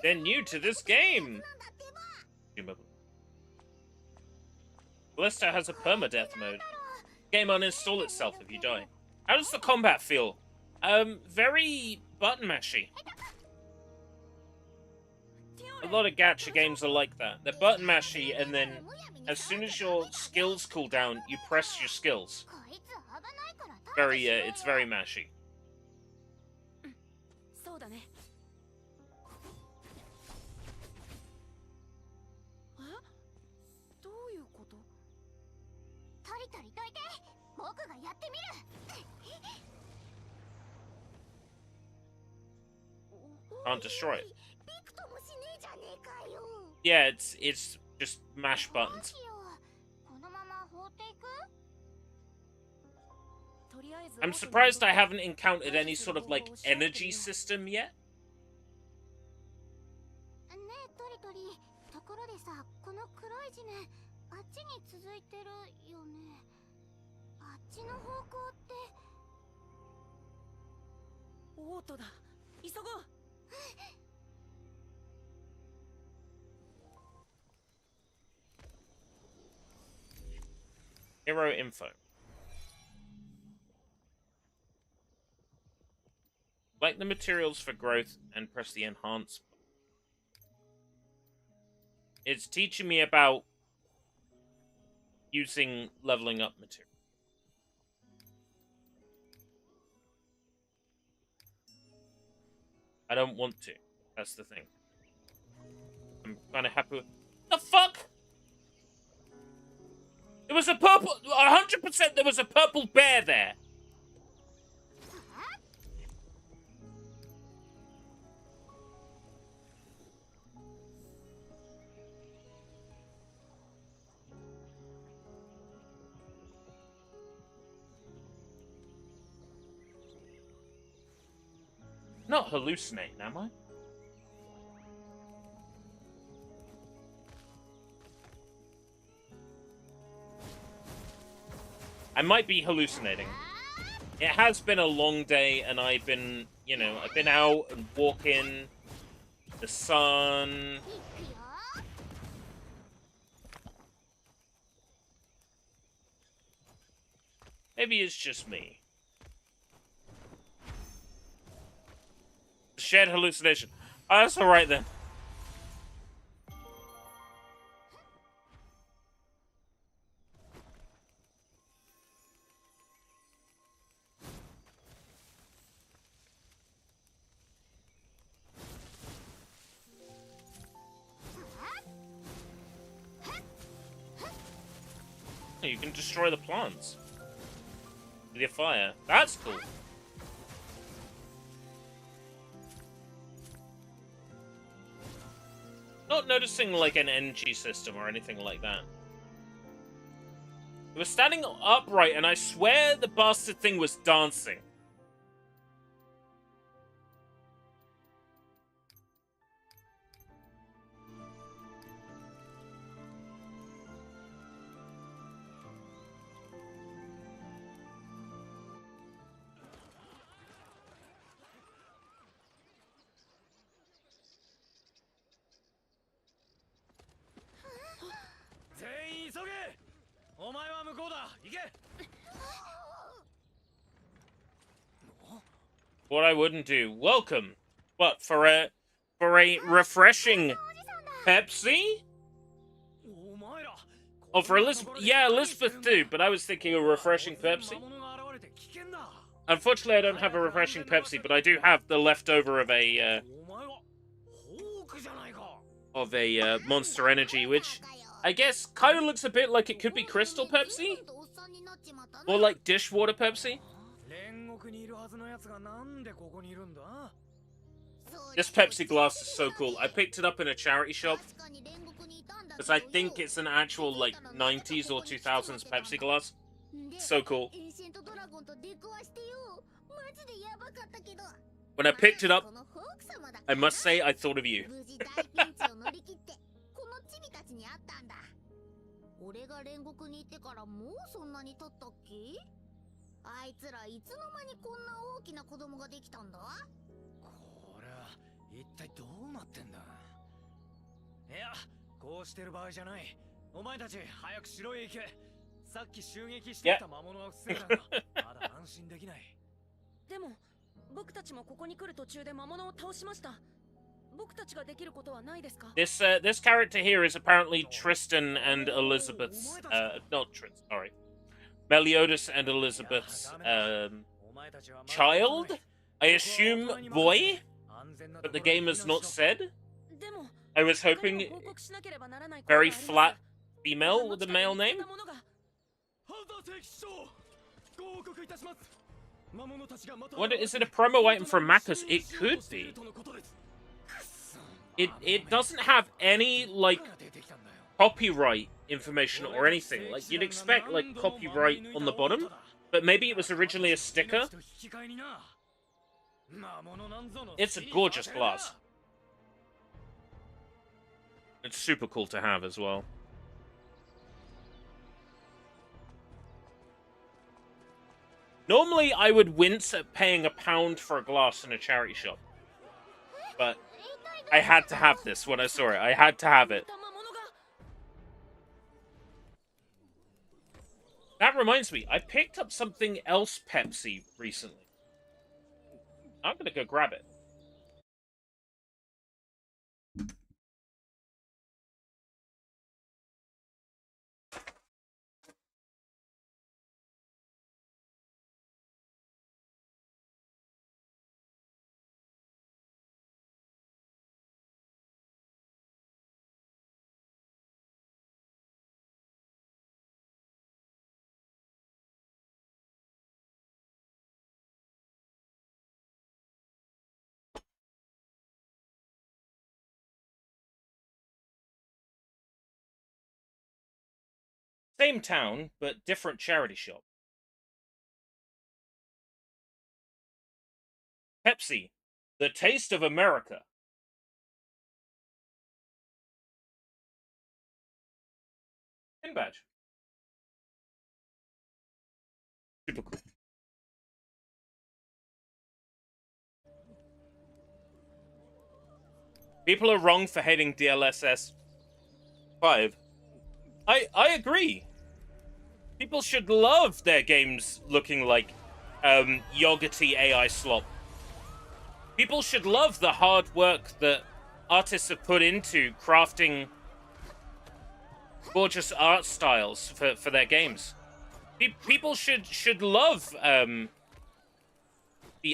They're new to this game. Ballista has a permadeath mode. Game uninstall itself if you die. How does the combat feel? Very button mashy. A lot of gacha games are like that. They're button mashy, and then as soon as your skills cool down, you press your skills. It's very mashy. Can't destroy it. Yeah, it's just mash buttons. I'm surprised I haven't encountered any sort of like energy system yet. Hero info. Select the materials for growth and press the enhance button. It's teaching me about using leveling up material. I don't want to. That's the thing. I'm kind of happy with... The fuck? There was a purple... 100% there was a purple bear there. Not hallucinating, am I? I might be hallucinating. It has been a long day, and I've been, you know, I've been out and walking. The sun. Maybe it's just me. Shared hallucination. Oh, that's alright then. You can destroy the plants with your fire. That's cool. not noticing like an energy system or anything like that. It was standing upright, and I swear the bastard thing was dancing. What I wouldn't do. Welcome. What, for a refreshing Pepsi? Oh, for Elizabeth. Yeah, Elizabeth too, but I was thinking a refreshing Pepsi. Unfortunately, I don't have a refreshing Pepsi, but I do have the leftover of a Monster Energy, which I guess kind of looks a bit like it could be Crystal Pepsi, or like dishwater Pepsi. This Pepsi glass is so cool. I picked it up in a charity shop because I think it's an actual like 90s or 2000s Pepsi glass. So cool. When I picked it up, I must say I thought of you. This character here is apparently Tristan and Elizabeth's not Tristan, sorry. Meliodas and Elizabeth's child? I assume boy? But the game has not said. I was hoping very flat female with a male name. What is it, a promo item from Macca's? It could be. It doesn't have any like copyright information or anything. Like you'd expect like copyright on the bottom, but maybe it was originally a sticker. It's a gorgeous glass. It's super cool to have as well. Normally, I would wince at paying £1 for a glass in a charity shop. But I had to have this when I saw it. I had to have it. That reminds me, I picked up something else Pepsi recently. I'm gonna go grab it. Same town, but different charity shop. Pepsi, the taste of America. Pin badge. Super cool. People are wrong for hating DLSS 5. I agree. People should love their games looking like yogurty AI slop. People should love the hard work that artists have put into crafting gorgeous art styles for their games. People should love the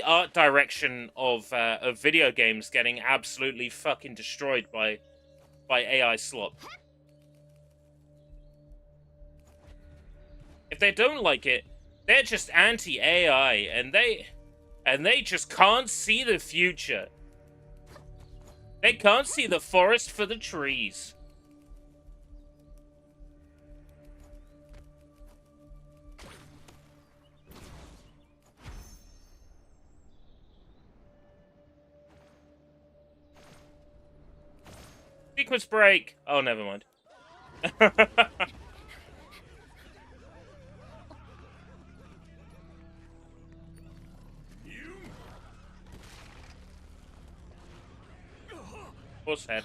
art direction of video games getting absolutely fucking destroyed by AI slop. If they don't like it, they're just anti-AI, and they just can't see the future. They can't see the forest for the trees. Sequence break. Oh, never mind. Horse head.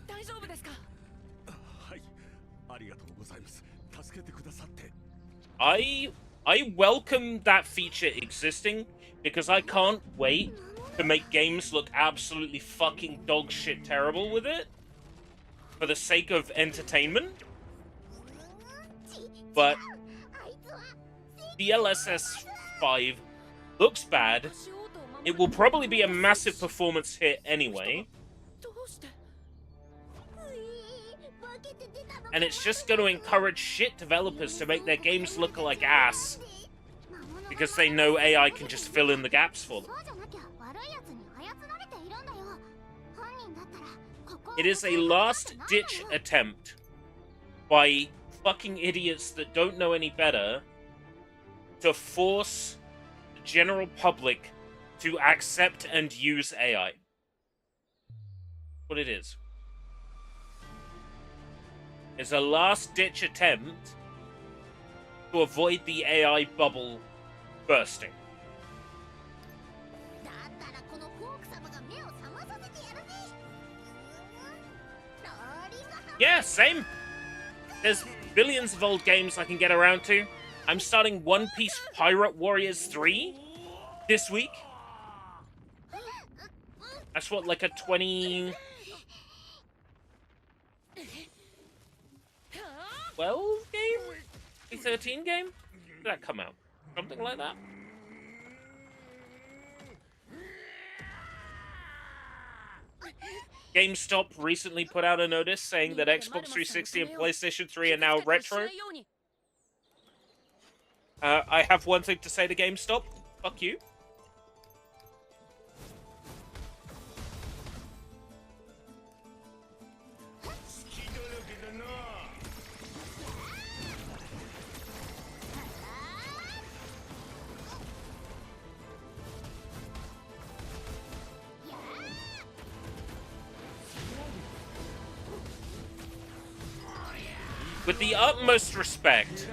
大丈夫ですか？はい、ありがとうございます。助けてくださって。I welcome that feature existing because I can't wait to make games look absolutely fucking dog shit terrible with it for the sake of entertainment. But DLSS 5 looks bad. It will probably be a massive performance hit anyway. And it's just going to encourage shit developers to make their games look like ass. Because they know AI can just fill in the gaps for them. It is a last-ditch attempt by fucking idiots that don't know any better to force the general public to accept and use AI. What it is. It's a last-ditch attempt to avoid the AI bubble bursting. Yeah, same. There's billions of old games I can get around to. I'm starting One Piece Pirate Warriors 3 this week. That's what, like a 2012 game? 2013 game? Did that come out? Something like that? GameStop recently put out a notice saying that Xbox 360 and PlayStation 3 are now retro. I have one thing to say to GameStop. Fuck you. With the utmost respect,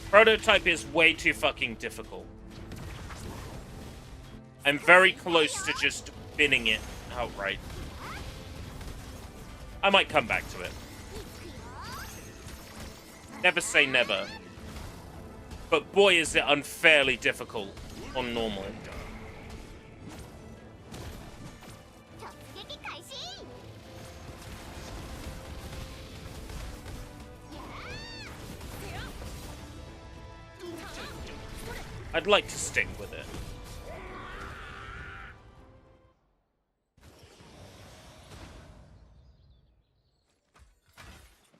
Prototype is way too fucking difficult. I'm very close to just binning it outright. I might come back to it. Never say never. But boy, is it unfairly difficult on normal. I'd like to stick with it.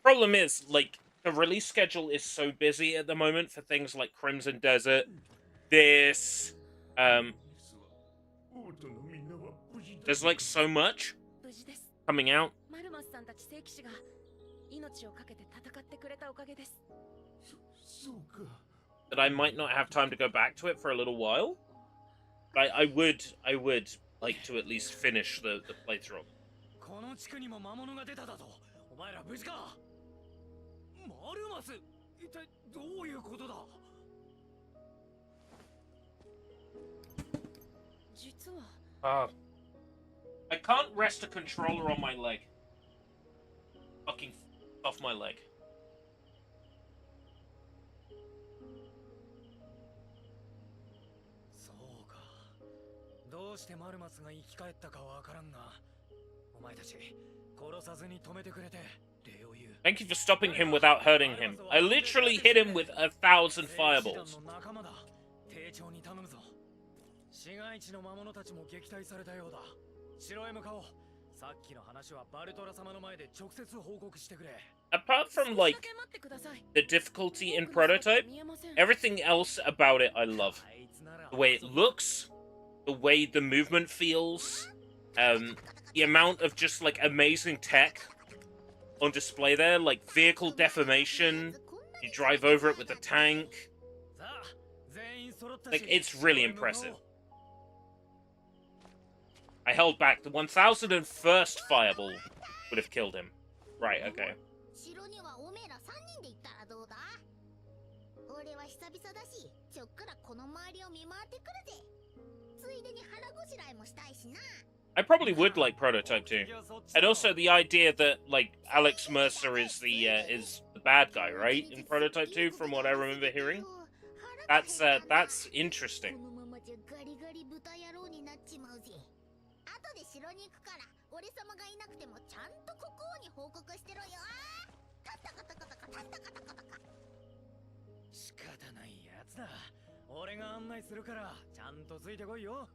Problem is, like, the release schedule is so busy at the moment for things like Crimson Desert, this, there's like so much coming out that I might not have time to go back to it for a little while. But I would like to at least finish the playthrough. I can't rest a controller on my leg. Fucking off my leg. Thank you for stopping him without hurting him. I literally hit him with 1,000 fireballs. Apart from, like, the difficulty in Prototype, everything else about it I love. The way it looks, the way the movement feels, the amount of just, like, amazing tech on display there, like vehicle deformation, you drive over it with a tank. Like, it's really impressive. I held back. The 1001st Fireball would have killed him. Right, okay. 城にはおめえら3人で行ったらどうだ？俺は久々だし、ちょっくらこの周りを見回ってくるぜ。ついでに腹ごしらえもしたいしな。I probably would like Prototype 2. And also the idea that, like, Alex Mercer is the bad guy, right? In Prototype 2, from what I remember hearing. That's interesting. このままじゃガリガリ豚野郎になっちまうぜ。後で城に行くから、俺様がいなくてもちゃんと国王に報告してろよ。タタカタカタカタタカタカタカ。仕方ないやつだ。俺が案内するからちゃんとついてこいよ。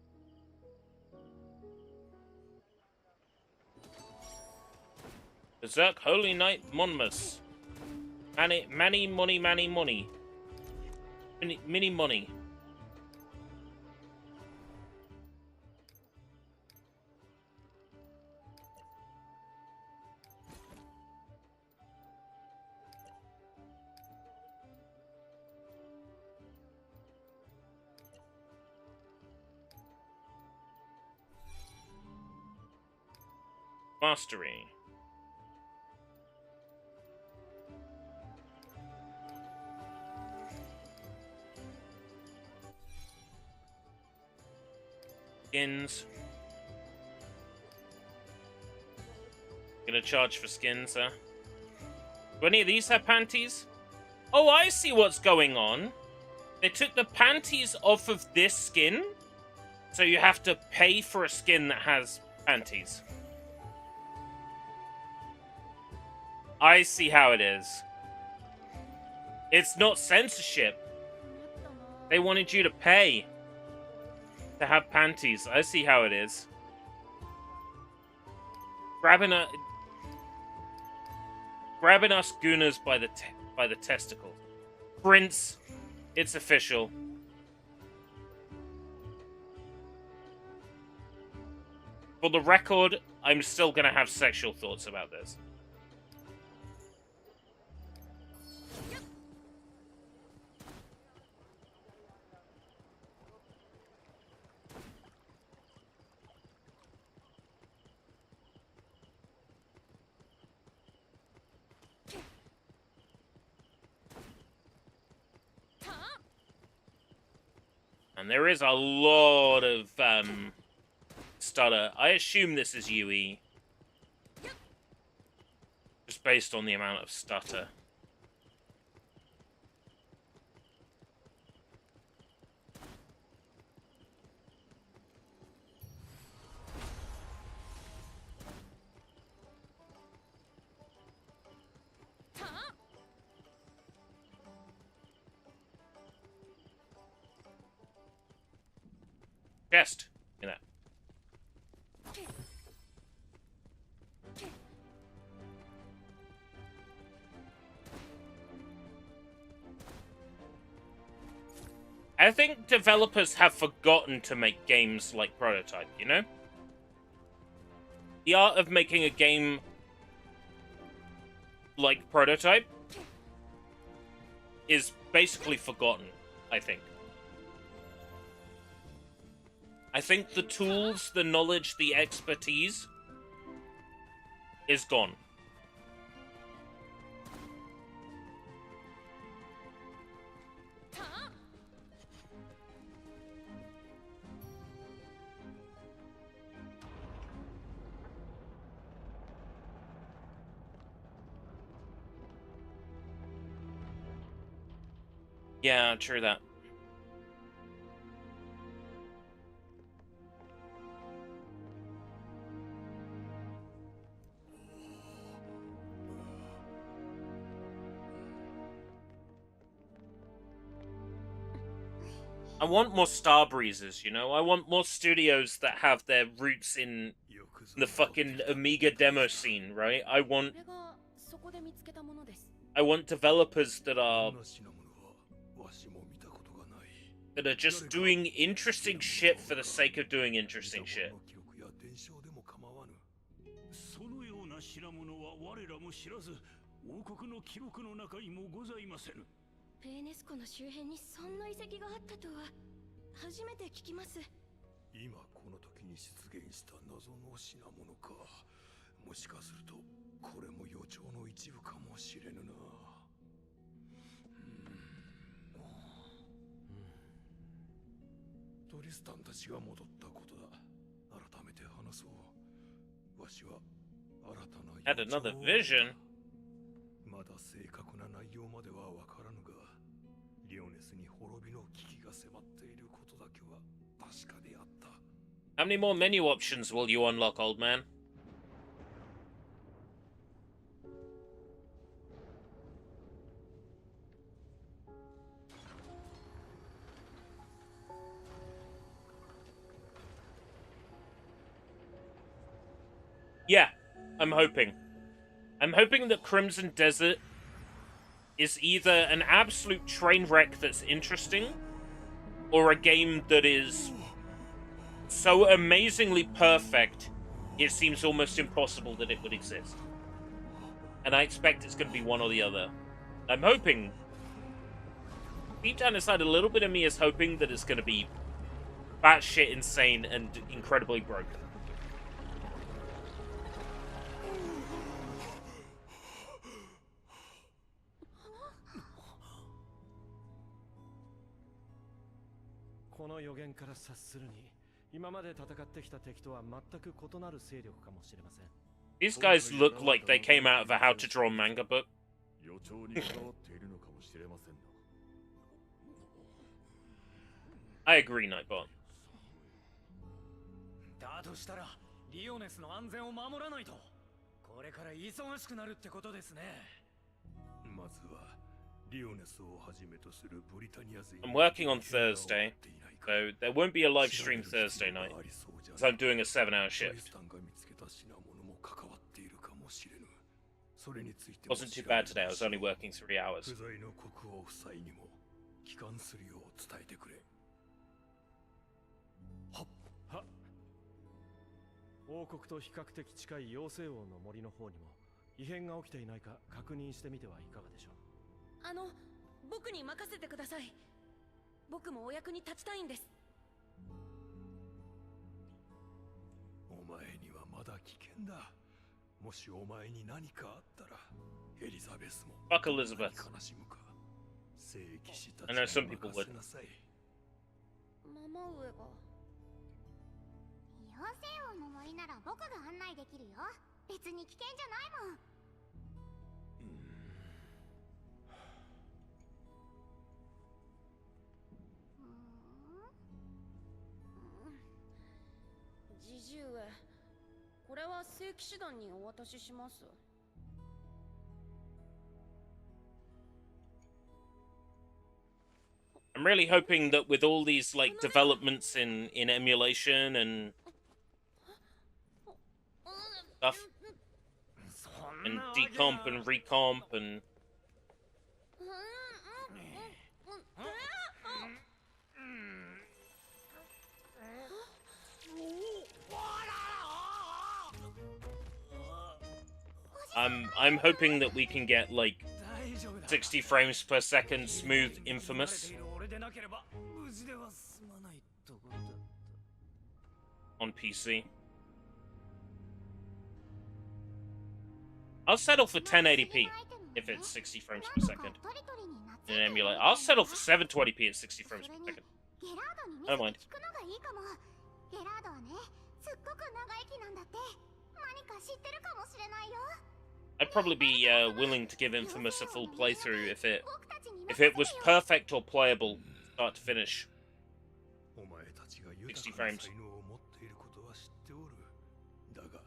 Berserk Holy Knight Monmouth. Many money. Mini money. Mastery. Skins. Gonna charge for skins, huh? Do any of these have panties? Oh, I see what's going on. They took the panties off of this skin, so you have to pay for a skin that has panties. I see how it is. It's not censorship. They wanted you to pay to have panties. I see how it is. Grabbing us gooners by the testicle. Prince, it's official. For the record, I'm still gonna have sexual thoughts about this. And there is a lot of stutter. I assume this is UE. Just based on the amount of stutter. Chest. Look at that. I think developers have forgotten to make games like Prototype, you know? The art of making a game like Prototype is basically forgotten, I think. I think the tools, the knowledge, the expertise is gone. Yeah, true that. I want more Star Breezes, you know? I want more studios that have their roots in the fucking Amiga demo scene, right? I want これがそこで見つけたものです。 developers that are こんな品物はわしも見たことがない。 just doing interesting shit for the sake of doing interesting shit. 記録や伝承でも構わぬ。そのような品物は我らも知らず、王国の記録の中にもございませぬ。ペーネス湖の周辺にそんな遺跡があったとは初めて聞きます。今この時に出現した謎の品物か。もしかするとこれも予兆の一部かもしれぬな。トリスタンたちが戻ったことだ。改めて話そう。わしは新たな Had another vision. まだ正確な内容まではわからぬが、リオネスに滅びの危機が迫っていることだけは確かであった。 How many more menu options will you unlock, old man? Yeah, I'm hoping. I'm hoping that Crimson Desert is either an absolute train wreck that's interesting, or a game that is so amazingly perfect, it seems almost impossible that it would exist. And I expect it's going to be one or the other. I'm hoping, deep down inside, a little bit of me is hoping that it's going to be batshit insane and incredibly broken. These guys look like they came out of a how to draw manga book. 予兆に関わっているのかもしれませんな。 I agree, Nightbot. だとしたらリオネスの安全を守らないと。これから忙しくなるってことですね。まずはリオネスをはじめとするブリタニア勢。 I'm working on Thursday, so there won't be a live stream Thursday night, because I'm doing a 7-hour shift. Wasn't too bad today, I was only working 3 hours. 王国と比較的近い妖精王の森の方にも異変が起きていないか確認してみてはいかがでしょう。僕に任せてください。僕もお役に立ちたいんです。お前にはまだ危険だ。もしお前に何かあったら、エリザベスも Fuck Elizabeth. 悲しむか。聖騎士たち I know some people would. ママ上が。妖精王の森なら僕が案内できるよ。別に危険じゃないもん。ジジュエ、これは聖騎士団にお渡しします。I'm really hoping that with all these like developments in emulation and stuff, and decomp and recomp and I'm hoping that we can get like 60 frames per second smooth Infamous on PC. I'll settle for 1080p if it's 60 frames per second in an emulator. I'll settle for 720p at 60 frames per second. I don't mind. I'd probably be willing to give Infamous a full playthrough if it was perfect or playable start to finish. 60 frames. だが、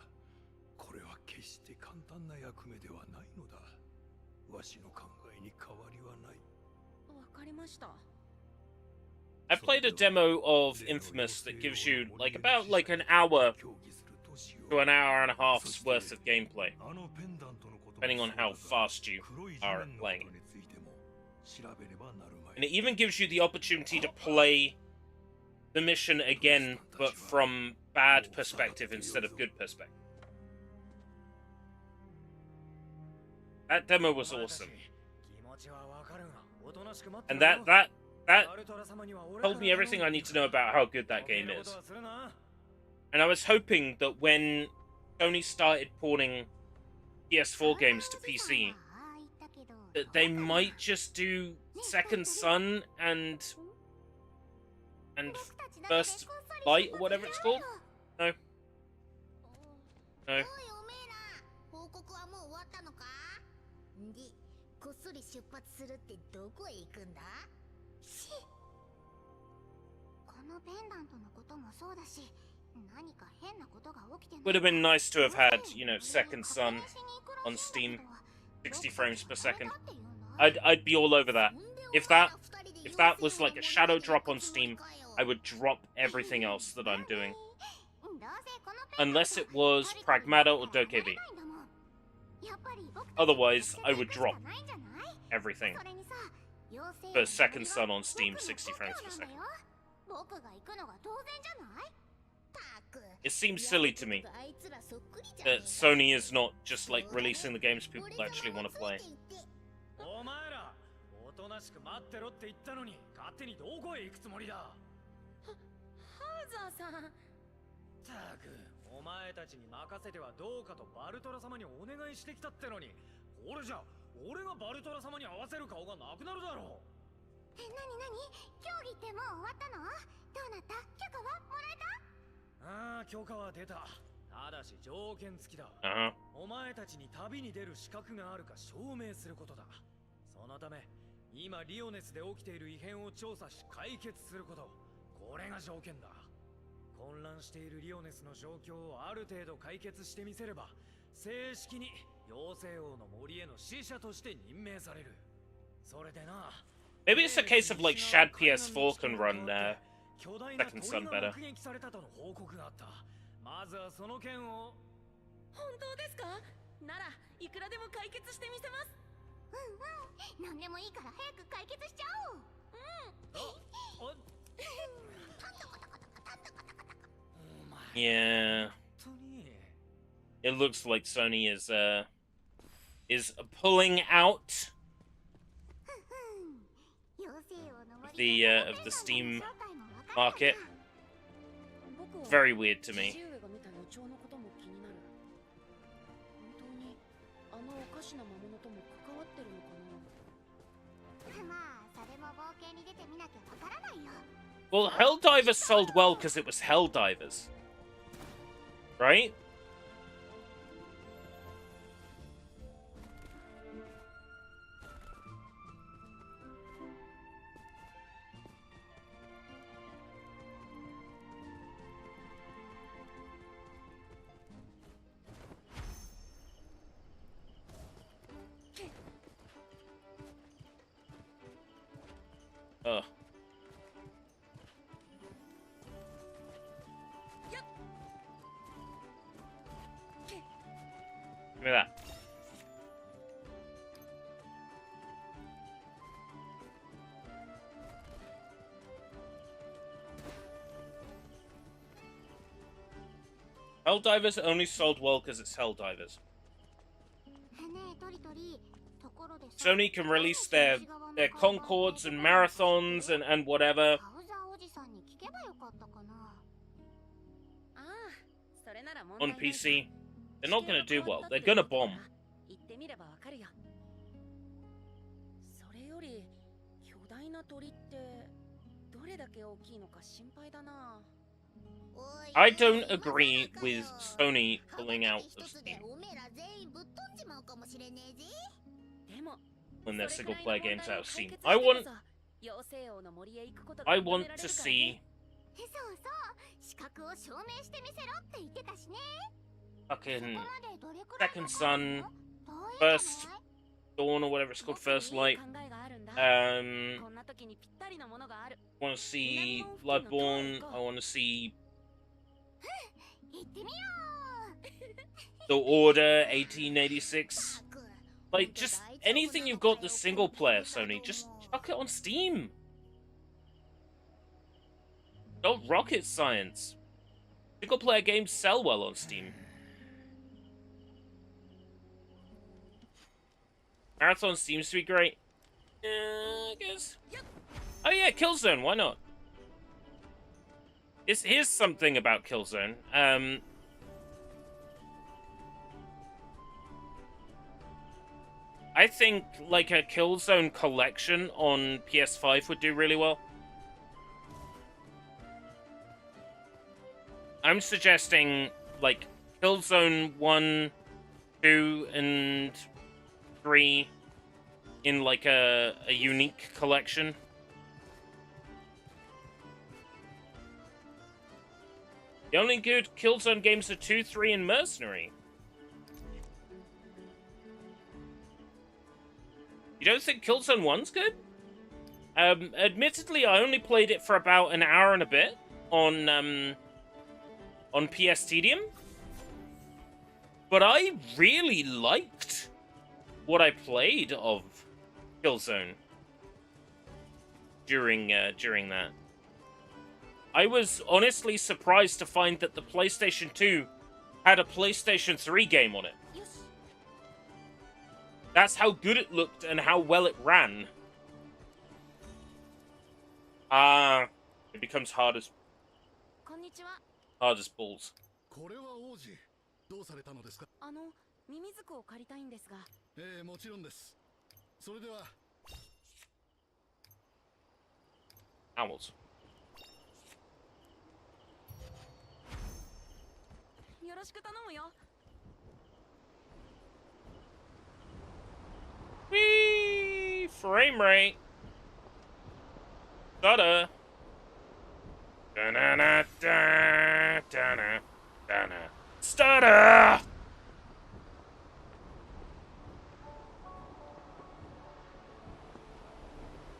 これは決して簡単な役目ではないのだ。わしの考えに変わりはない。わかりました。I've played a demo of Infamous that gives you like about like an hour to an hour and a half's worth of gameplay, depending on how fast you are at playing it. And it even gives you the opportunity to play the mission again, but from bad perspective instead of good perspective. That demo was awesome. And that told me everything I need to know about how good that game is. And I was hoping that when Sony started porting PS4 games to PC, that they might just do Second Son and First Light, or whatever it's called. No. No. で、こっそり出発するってどこへ行くんだ？このペンダントのこともそうだし、何か変なことが起きてない。 Would have been nice to have had, you know, Second Son on Steam, 60 frames per second. I'd be all over that. If that was like a shadow drop on Steam, I would drop everything else that I'm doing. Unless it was Pragmata or Dokevi. Otherwise, I would drop everything. For Second Son on Steam, 60 frames per second. It seems silly to me that Sony is not just like releasing the games people actually want to play. おとなしく待ってろって言ったのに勝手にどこへ行くつもりだ。ハウザーさん。たく、お前たちに任せてはどうかとバルトラ様にお願いしてきたってのに、これじゃ俺がバルトラ様に合わせる顔がなくなるだろう。なに競技ってもう終わったの？どうなった？許可はもらえた？ああ、許可は出た。ただし条件付きだ。お前たちに旅に出る資格があるか証明することだ。そのため。 今リオネスで起きている異変を調査し解決すること、これが条件だ。混乱しているリオネスの状況をある程度解決してみせれば、正式に妖精王の森への使者として任命される。それでな。Maybe it's a case of like Shad PS4 can run Second Son better. まずはその件を。本当ですか？ならいくらでも解決してみせます。 何でもいいから早く解決しちゃおう。Yeah. It looks like Sony is pulling out of the Steam market. Very weird to me. Well, Helldivers sold well because it was Helldivers. Right? Ugh. Give me that. Helldivers only sold well because it's Helldivers. Sony can release their Concords and Marathons and whatever on PC. They're not gonna do well. They're gonna bomb. I don't agree with Sony pulling out of Steam when their single-player games out of Steam. I want to see fucking Second Son, First Dawn or whatever it's called, First Light, want to see Bloodborne. I want to see 行ってみよ The Order 1886. う Like, just anything you've got the single player, Sony, just chuck it on Steam. Not rocket science. Single player games sell well on Steam. Marathon seems to be great. I guess. Oh yeah, Killzone, why not? Here's something about Killzone. I think like a Killzone collection on PS5 would do really well. I'm suggesting like Killzone 1, 2, and 3 in like a unique collection. The only good Killzone games are 2, 3, and Mercenary. You don't think Killzone 1's good? Admittedly, I only played it for about an hour and a bit on PS Tedium. But I really liked what I played of Killzone during that. I was honestly surprised to find that the PlayStation 2 had a PlayStation 3 game on it. That's how good it looked and how well it ran. It becomes hard as こんにちは。 hard as balls. これは王子どうされたのですか？ミミズクを借りたいんですが。ええ、もちろんです。それでは Owls. よろしく頼むよ。 Whee! Frame rate. Stutter. Da-na-na-da, da-na, stutter!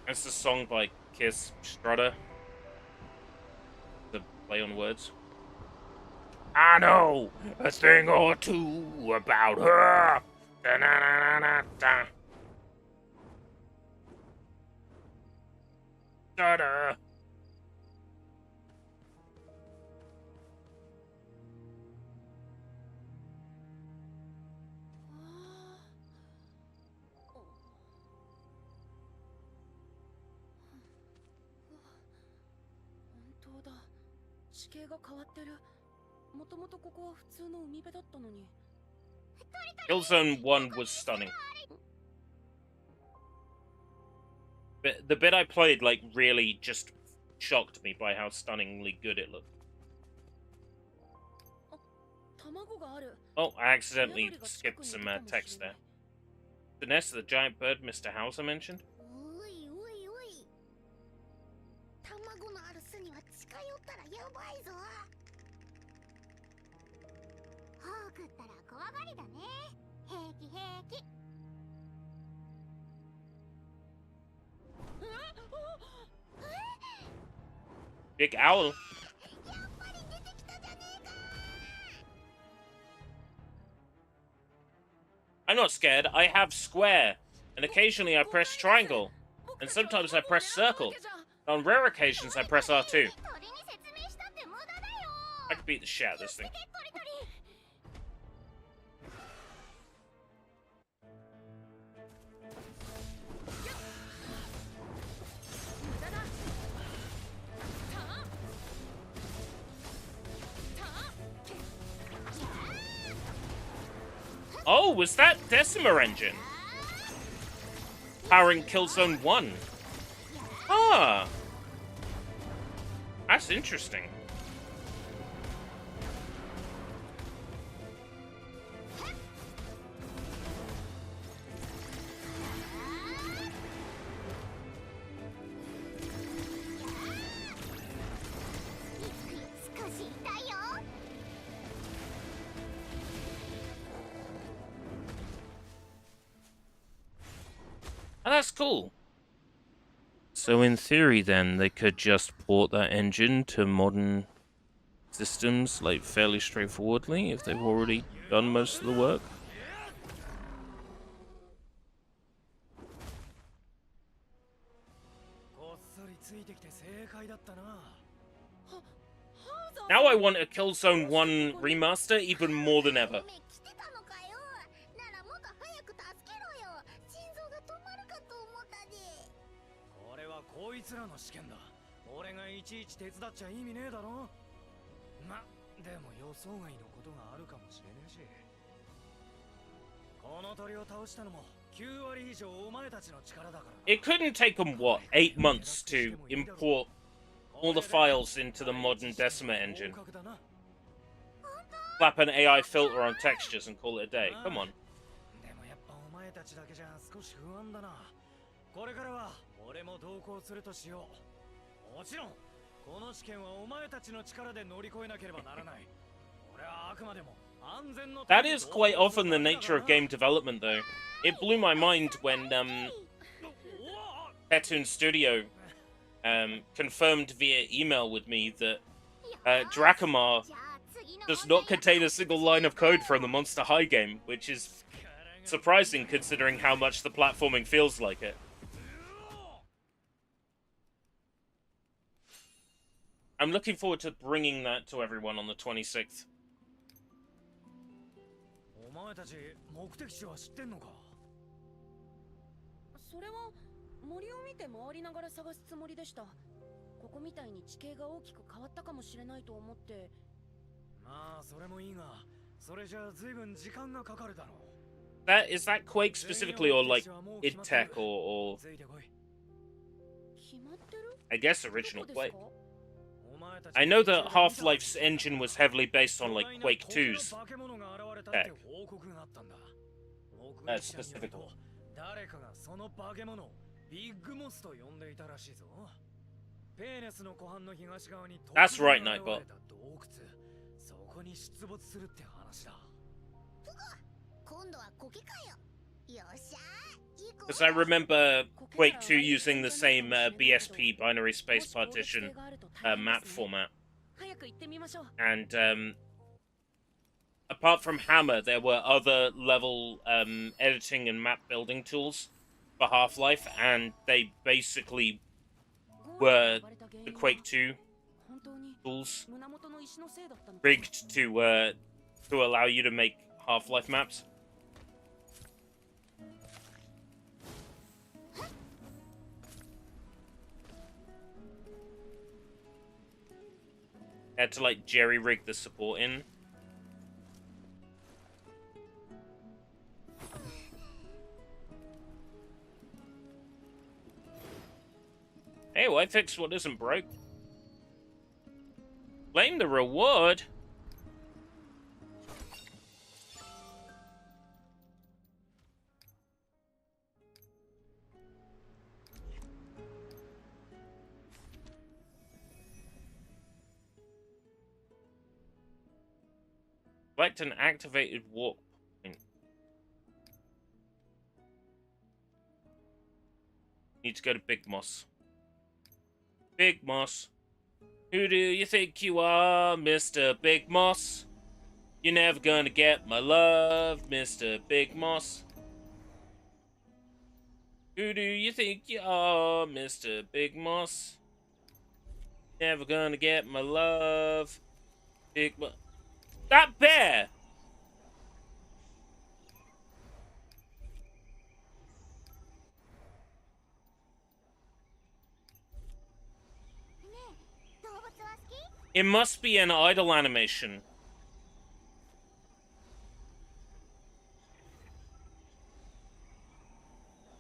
That's the song by Kiss Strutter. The play on words. I know a thing or two about her. Da-na-na-na-na-da. Stutter. Killzone 1 was stunning. But the bit I played, like, really just shocked me by how stunningly good it looked. Oh, I accidentally skipped some text there. The nest of the giant bird Mr. Hauser mentioned? おいおいおい。卵のある巣には近寄ったらやばいぞ。ホークったら怖がりだね。平気平気。 Big owl. I'm not scared. I have square, and occasionally I press triangle, and sometimes I press circle. On rare occasions, I press R2. I could beat the shit out of this thing. Oh, was that Decima engine? Powering Killzone 1. Ah. That's interesting. Oh, that's cool. So in theory then, they could just port that engine to modern systems, like, fairly straightforwardly, if they've already done most of the work. Now I want a Killzone 1 remaster even more than ever. 来てたのかよ。ならもっと早く助けろよ。心臓が止まるかと思ったで。これはこいつらの試験だ。俺がいちいち手伝っちゃ意味ねえだろ。ま、でも予想外のことがあるかもしれねえし。この鳥を倒したのも9割以上お前たちの力だから。It couldn't take them, what, 8 months to import all the files into the modern Decima engine. Slap an AI filter on textures and call it a day. Come on. でもやっぱお前たちだけじゃ少し不安だな。これからは俺も同行するとしよう。もちろんこの試験はお前たちの力で乗り越えなければならない。俺はあくまでも安全の。That is quite often the nature of game development, though. It blew my mind when Pettoon Studio confirmed via email with me that Drakamar じゃあ次の does not contain a single line of code from the Monster High game, which is surprising considering how much the platforming feels like it. I'm looking forward to bringing that to everyone on the 26th. お前たち目的地は知ってんのか。それは森を見て回りながら探すつもりでした。ここみたいに地形が大きく変わったかもしれないと思って。まあそれもいいが、それじゃあ随分時間がかかるだろう。 Is that Quake specifically, or like id Tech, or ついてこい。決まってる？ I guess original どこです Quake? か？ I know that Half-Life's engine was heavily based on like Quake 2's tech. Specifically. 誰かがその化け物をビッグモスと呼んでいたらしいぞ。ペーネスの湖畔の東側に That's right, Nightbot. 洞窟。そこに出没するって話だ。今度は苔かよ。よっしゃー。行こう。 Because I remember Quake 2 using the same BSP binary space partition map format. 早く行ってみましょう。 And apart from Hammer, there were other level editing and map building tools for Half-Life, and they basically were the Quake 2 tools rigged to allow you to make Half-Life maps. Had to like jerry-rig the support in. Hey, why fix what isn't broke? Blame the reward. Select an activated warp point. Need to go to Big Moss. Big Moss. Who do you think you are, Mr. Big Moss? You're never gonna get my love, Mr. Big Moss. Who do you think you are, Mr. Big Moss? Never gonna get my love, Big Moss. That bear! It must be an idle animation.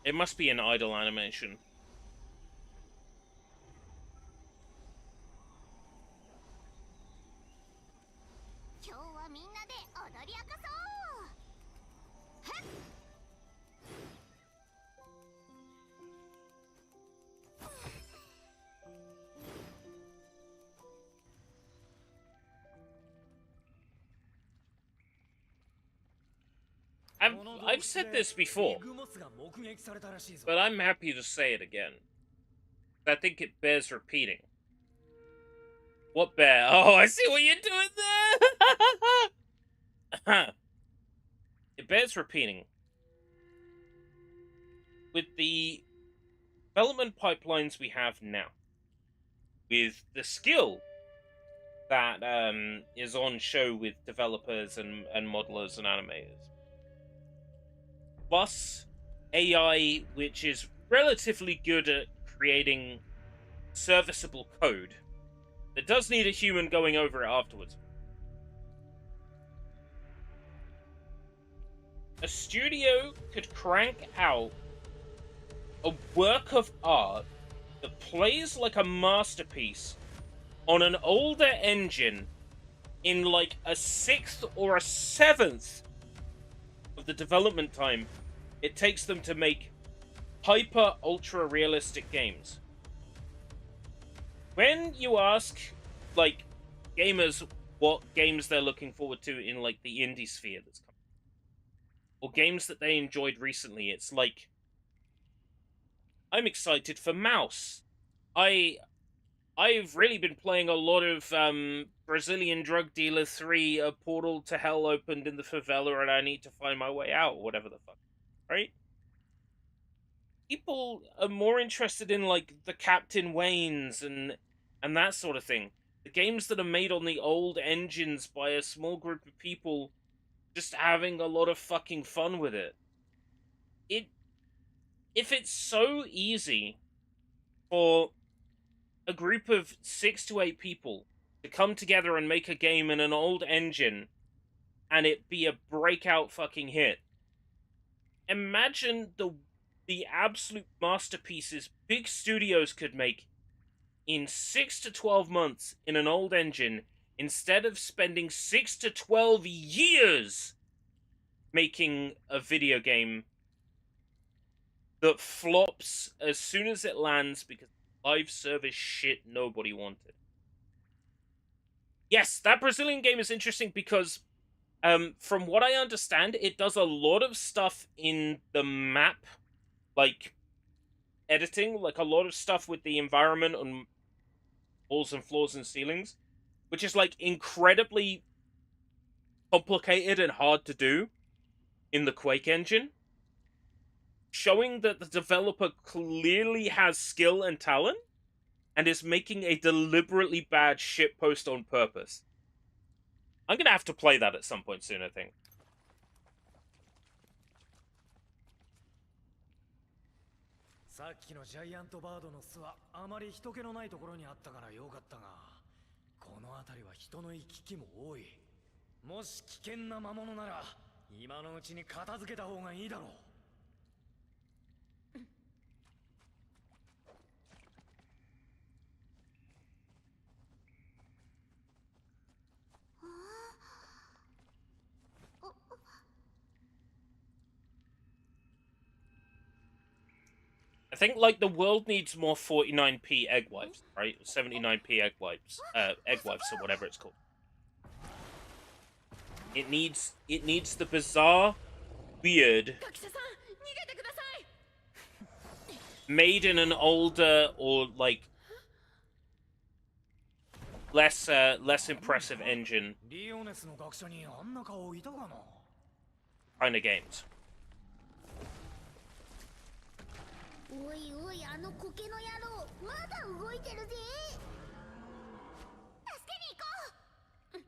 It must be an idle animation. I've said this before, but I'm happy to say it again. I think it bears repeating. What bear? Oh, I see what you're doing there! It bears repeating. With the development pipelines we have now, with the skill that is on show with developers and modelers and animators, plus AI, which is relatively good at creating serviceable code, that does need a human going over it afterwards. A studio could crank out a work of art that plays like a masterpiece on an older engine in like a 6th or a 7th of the development time it takes them to make hyper ultra realistic games. When you ask like gamers what games they're looking forward to in like the indie sphere that's coming, or games that they enjoyed recently, it's like, I'm excited for Mouse. I've really been playing a lot of Brazilian Drug Dealer 3, A Portal to Hell opened in the favela and I need to find my way out, whatever the fuck, right? People are more interested in like the Captain Waynes and that sort of thing. The games that are made on the old engines by a small group of people just having a lot of fucking fun with it. If it's so easy for a group of 6 to 8 people to come together and make a game in an old engine and it be a breakout fucking hit, imagine the absolute masterpieces big studios could make in 6 to 12 months in an old engine, instead of spending 6 to 12 years making a video game that flops as soon as it lands because live service shit nobody wanted. Yes, that Brazilian game is interesting because, from what I understand, it does a lot of stuff in the map, like, editing, like a lot of stuff with the environment on walls and floors and ceilings, which is, like, incredibly complicated and hard to do in the Quake engine, showing that the developer clearly has skill and talent and is making a deliberately bad shitpost on purpose. I'm gonna have to play that at some point soon, I think. さっきのジャイアントバードの巣はあまり人気のないところにあったからよかったが、この辺りは人の行き来も多い。もし危険な魔物なら今のうちに片付けた方がいいだろう。I think, like, the world needs more 49p egg wipes, right? 79p egg wipes, or whatever it's called. It needs the bizarre, weird, made in an older or, like, less impressive engine kind of games. おいおい、あの苔の野郎まだ動いてるぜ。助けに行こう。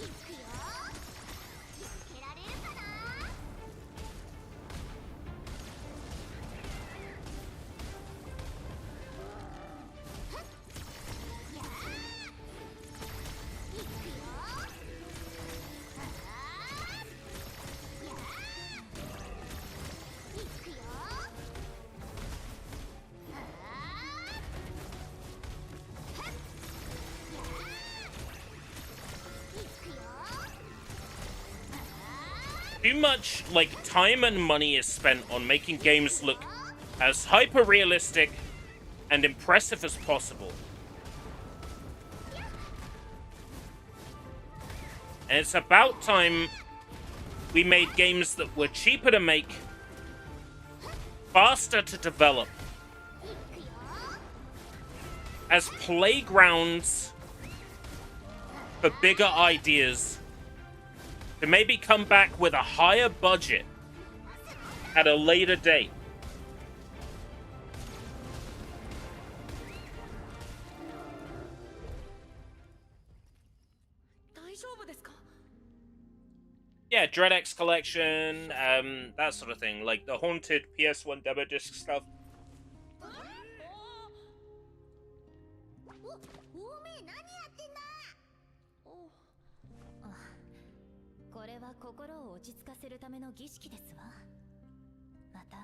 行くよ。見つけられるかな。Too much, like, time and money is spent on making games look as hyper-realistic and impressive as possible. And it's about time we made games that were cheaper to make, faster to develop, as playgrounds for bigger ideas, to maybe come back with a higher budget at a later date. Yeah, DreadX collection, that sort of thing, like the haunted PS1 demo disc stuff. これは心を落ち着かせるための儀式ですわ。また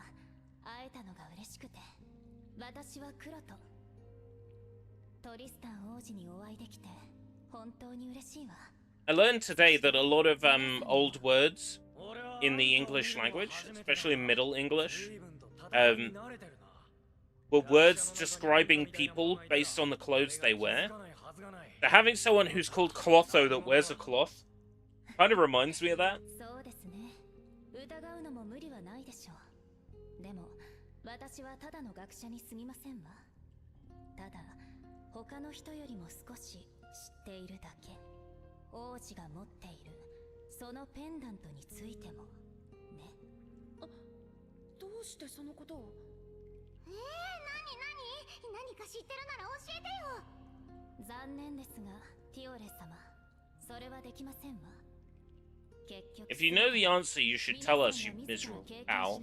会えたのが嬉しくて、私はクロト。トリスタン王子にお会いできて本当に嬉しいわ。I learned today that a lot of old words in the English language, especially Middle English, were words describing people based on the clothes they wear. So having someone who's called Clotho that wears a cloth kind of reminds me of that. そうですね。疑うのも無理はないでしょう。でも私はただの学者に過ぎませんわ。ただ他の人よりも少し知っているだけ。王子が持っているそのペンダントについてもね。どうしてそのことを？何か知ってるなら教えてよ。残念ですが、ティオレ様、それはできませんわ。結局 If you know the answer, you should tell us, you miserable owl.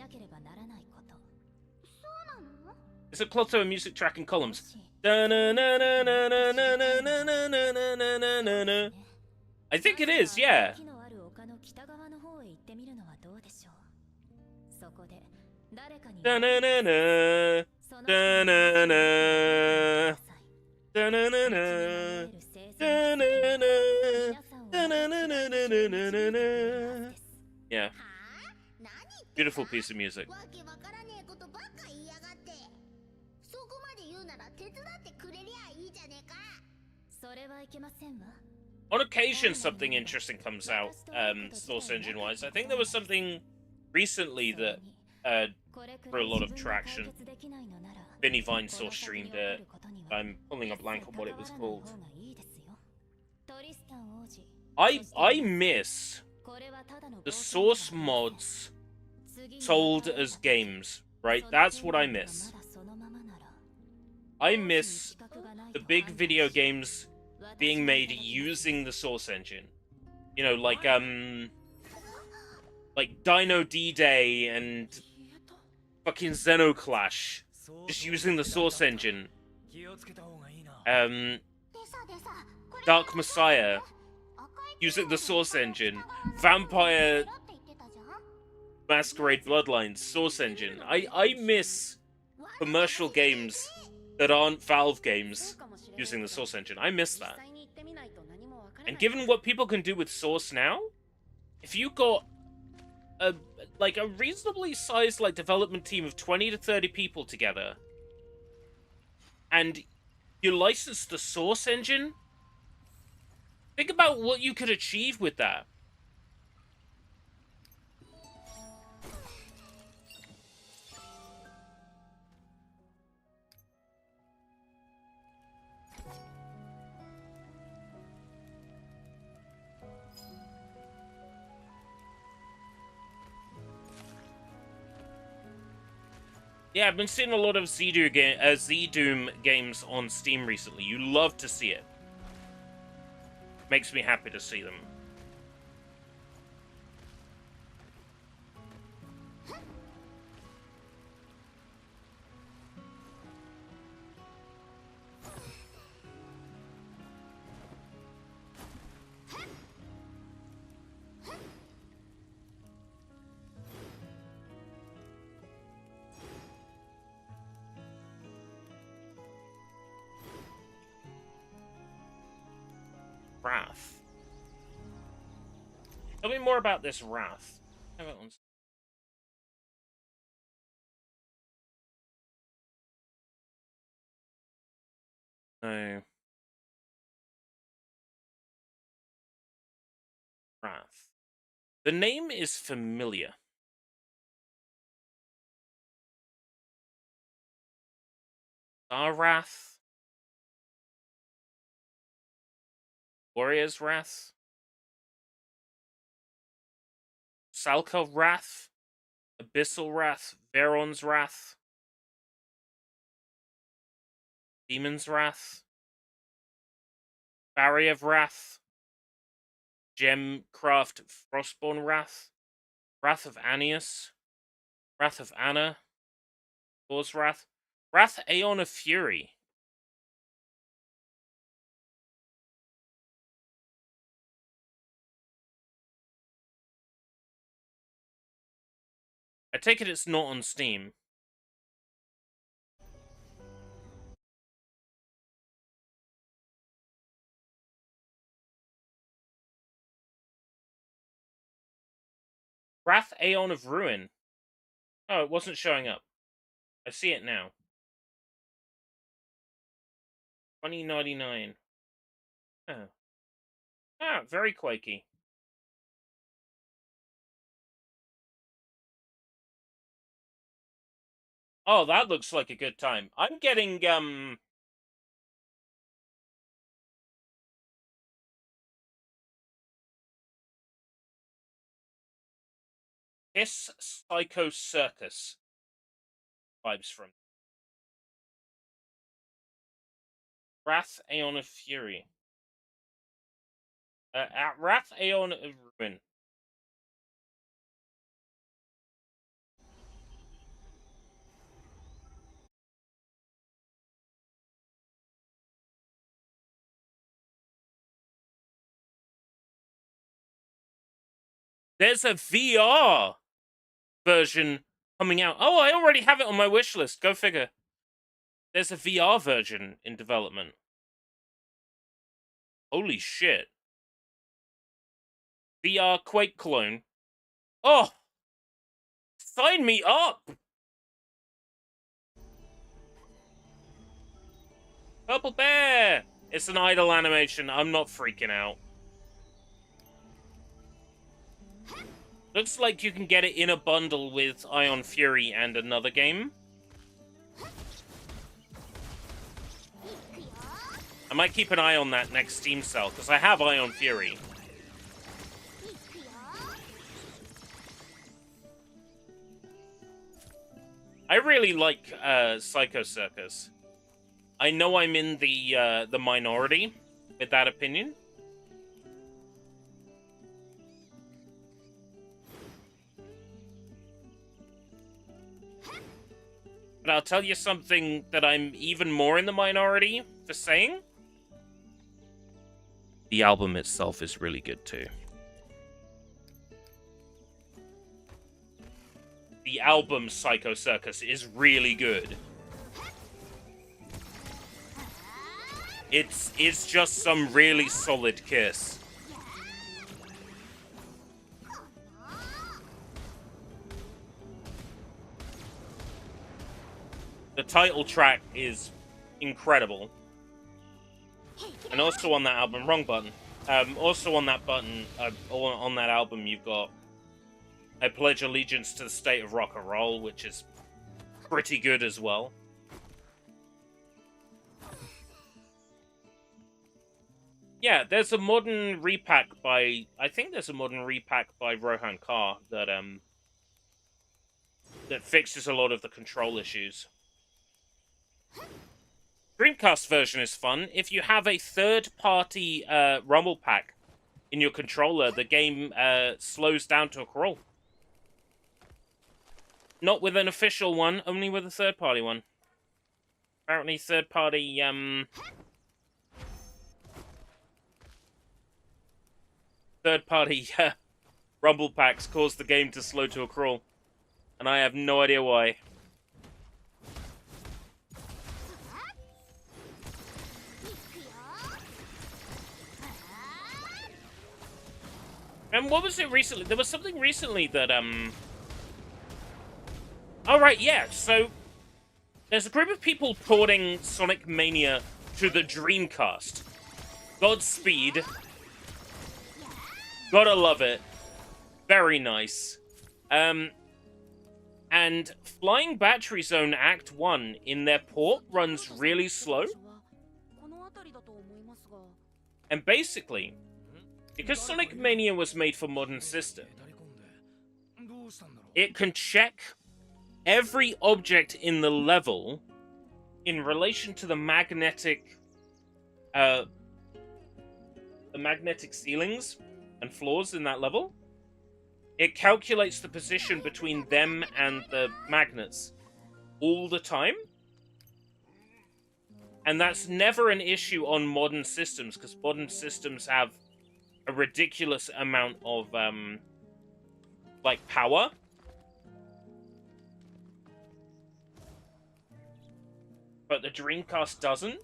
Is it Clotho a music track in columns? I think it is, yeah. Yeah. Beautiful piece of music. On occasion, something interesting comes out, source engine-wise. I think there was something recently that for a lot of traction. Vinny Vine saw streamed it. I'm pulling a blank on what it was called. I miss the source mods sold as games, right? That's what I miss. I miss the big video games being made using the source engine. You know, like Dino D-Day and fucking Xenoclash, just using the source engine. Dark Messiah, using the source engine. Vampire Masquerade Bloodlines, source engine. I miss commercial games that aren't Valve games using the source engine. I miss that. And given what people can do with Source now, if you got a reasonably sized development team of 20 to 30 people together, and you license the Source engine, think about what you could achieve with that. Yeah, I've been seeing a lot of Z-Doom games on Steam recently. You love to see it. Makes me happy to see them. Wrath. Tell me more about this Wrath. No. The name is familiar. Wrath? Warrior's Wrath? Salka Wrath? Abyssal Wrath? Veron's Wrath? Demon's Wrath? Barrier of Wrath? Gemcraft Frostborn Wrath? Wrath of Annius? Wrath of Anna? Thor's Wrath? Wrath Aeon of Fury? I take it it's not on Steam. Wrath Aeon of Ruin. Oh, it wasn't showing up. I see it now. 2099. Oh. Ah, very Quakey. Oh, that looks like a good time. I'm getting, Kiss Psycho Circus vibes from Wrath Aeon of Fury. Wrath Aeon of Ruin. There's a VR version coming out. Oh, I already have it on my wish list. Go figure. There's a VR version in development. Holy shit. VR Quake clone. Oh! Sign me up! Purple Bear! It's an idle animation. I'm not freaking out. Looks like you can get it in a bundle with Ion Fury and another game. I might keep an eye on that next Steam sale, because I have Ion Fury. I really like Psycho Circus. I know I'm in the minority with that opinion. But I'll tell you something that I'm even more in the minority for saying. The album itself is really good too. The album Psycho Circus is really good. It's just some really solid Kiss. The title track is incredible. And also on that album, wrong button. Also on that button, on that album, you've got I Pledge Allegiance to the State of Rock and Roll, which is pretty good as well. Yeah, there's a modern repack by... I think there's a modern repack by Rohan Carr that fixes a lot of the control issues. Dreamcast version is fun. If you have a third-party Rumble pack in your controller, the game slows down to a crawl. Not with an official one, only with a third-party one. Apparently third-party, Rumble packs cause the game to slow to a crawl. And I have no idea why. And what was it recently? There was something recently that, oh, right, yeah, so there's a group of people porting Sonic Mania to the Dreamcast. Godspeed. Gotta love it. Very nice. And Flying Battery Zone Act 1 in their port runs really slow. And basically, because Sonic Mania was made for modern system, it can check every object in the level in relation to the magnetic ceilings and floors in that level. It calculates the position between them and the magnets all the time. And that's never an issue on modern systems, because modern systems have a ridiculous amount of, like, power. But the Dreamcast doesn't.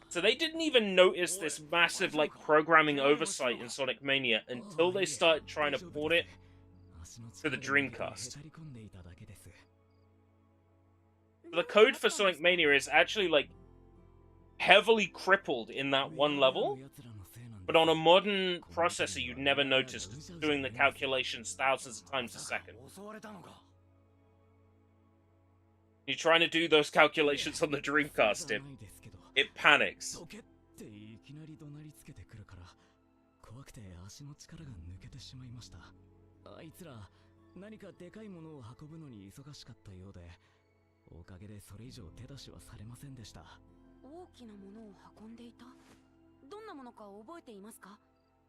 So they didn't even notice this massive, like, programming oversight in Sonic Mania until they started trying to port it to the Dreamcast. The code for Sonic Mania is actually, like, heavily crippled in that one level, but on a modern processor you'd never notice, because it's doing the calculations thousands of times a second. You're trying to do those calculations on the Dreamcast, it panics.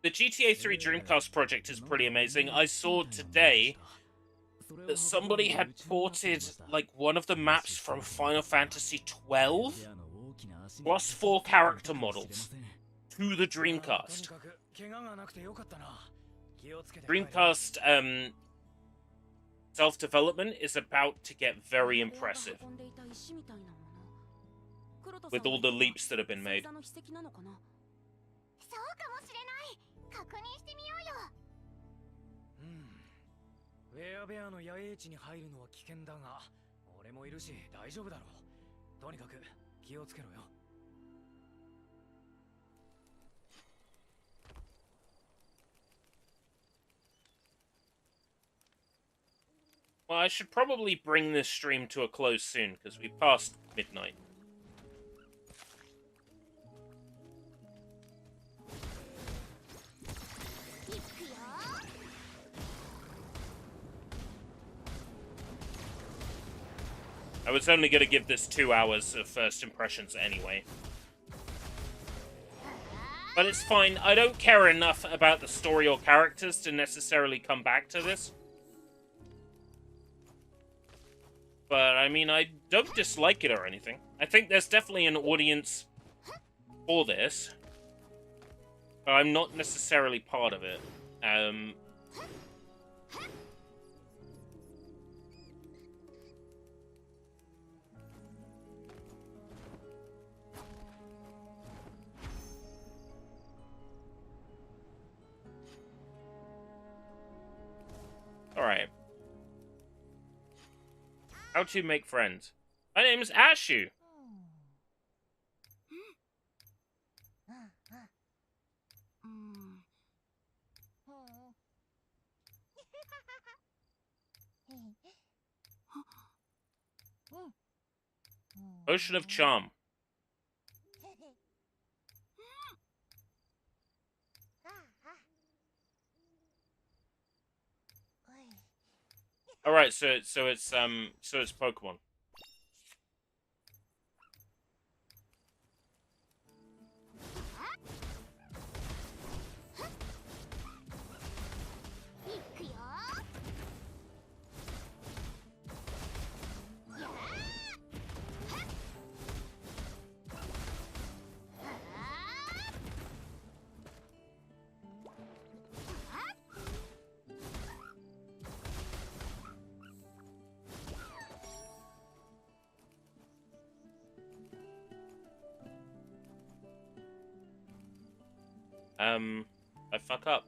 The GTA 3 Dreamcast project is pretty amazing. I saw today that somebody had ported, like, one of the maps from Final Fantasy XII plus 4 character models to the Dreamcast. Dreamcast self-development is about to get very impressive with all the leaps that have been made. そうかもしれない確認してみようよウェアベアの野営地に入るのは危険だが俺もいるし大丈夫だろうとにかく気をつけろよ Well, I should probably bring this stream to a close soon, because we passed midnight. I was only going to give this 2 hours of first impressions anyway. But it's fine, I don't care enough about the story or characters to necessarily come back to this. But, I mean, I don't dislike it or anything. I think there's definitely an audience for this. But I'm not necessarily part of it. Alright. How to make friends. My name is Ashu. Ocean of Charm. All right, so it's Pokemon. I fuck up.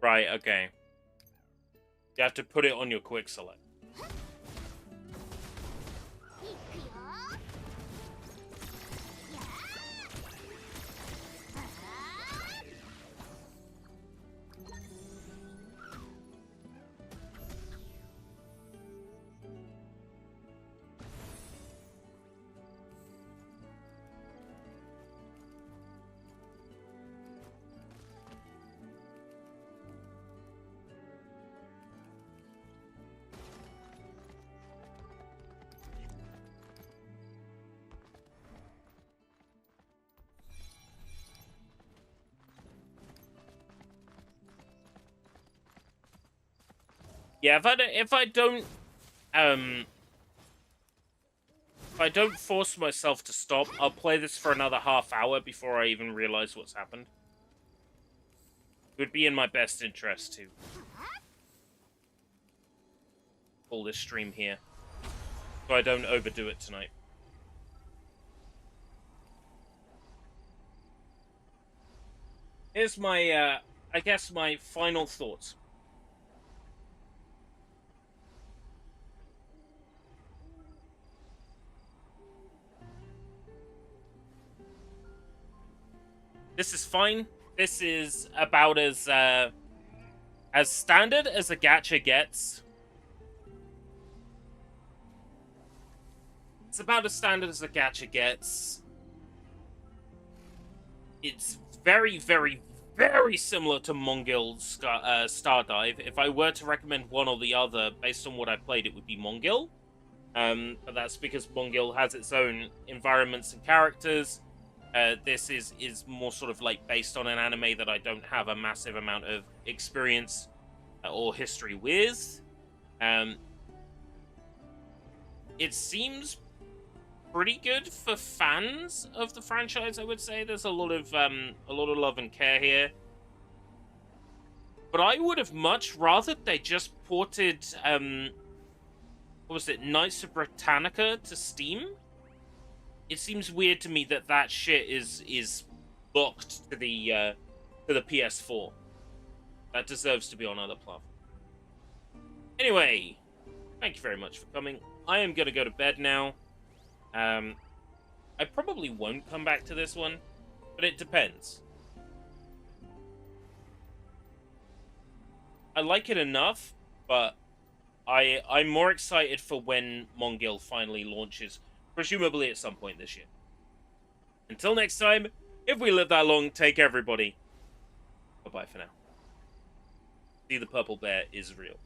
Right, okay. You have to put it on your quick select. いくよやーあー Yeah, if I don't force myself to stop, I'll play this for another half hour before I even realize what's happened. It would be in my best interest to pull this stream here, so I don't overdo it tonight. Here's my, I guess my final thoughts. This is fine. This is about as standard as a gacha gets. It's about as standard as a gacha gets. It's very, very, very similar to Mongil Stardive. If I were to recommend one or the other, based on what I played, it would be Mongil. But that's because Mongil has its own environments and characters. This is more sort of like based on an anime that I don't have a massive amount of experience or history with. It seems pretty good for fans of the franchise, I would say. There's a lot of love and care here. But I would have much rather they just ported what was it, Knights of Britannica to Steam? It seems weird to me that that shit is locked to the PS4. That deserves to be on other platforms. Anyway, thank you very much for coming. I am gonna go to bed now. I probably won't come back to this one, but it depends. I like it enough, but I'm more excited for when Mongil finally launches. Presumably at some point this year. Until next time, if we live that long, take care, everybody. Bye-bye for now. See, the purple bear is real.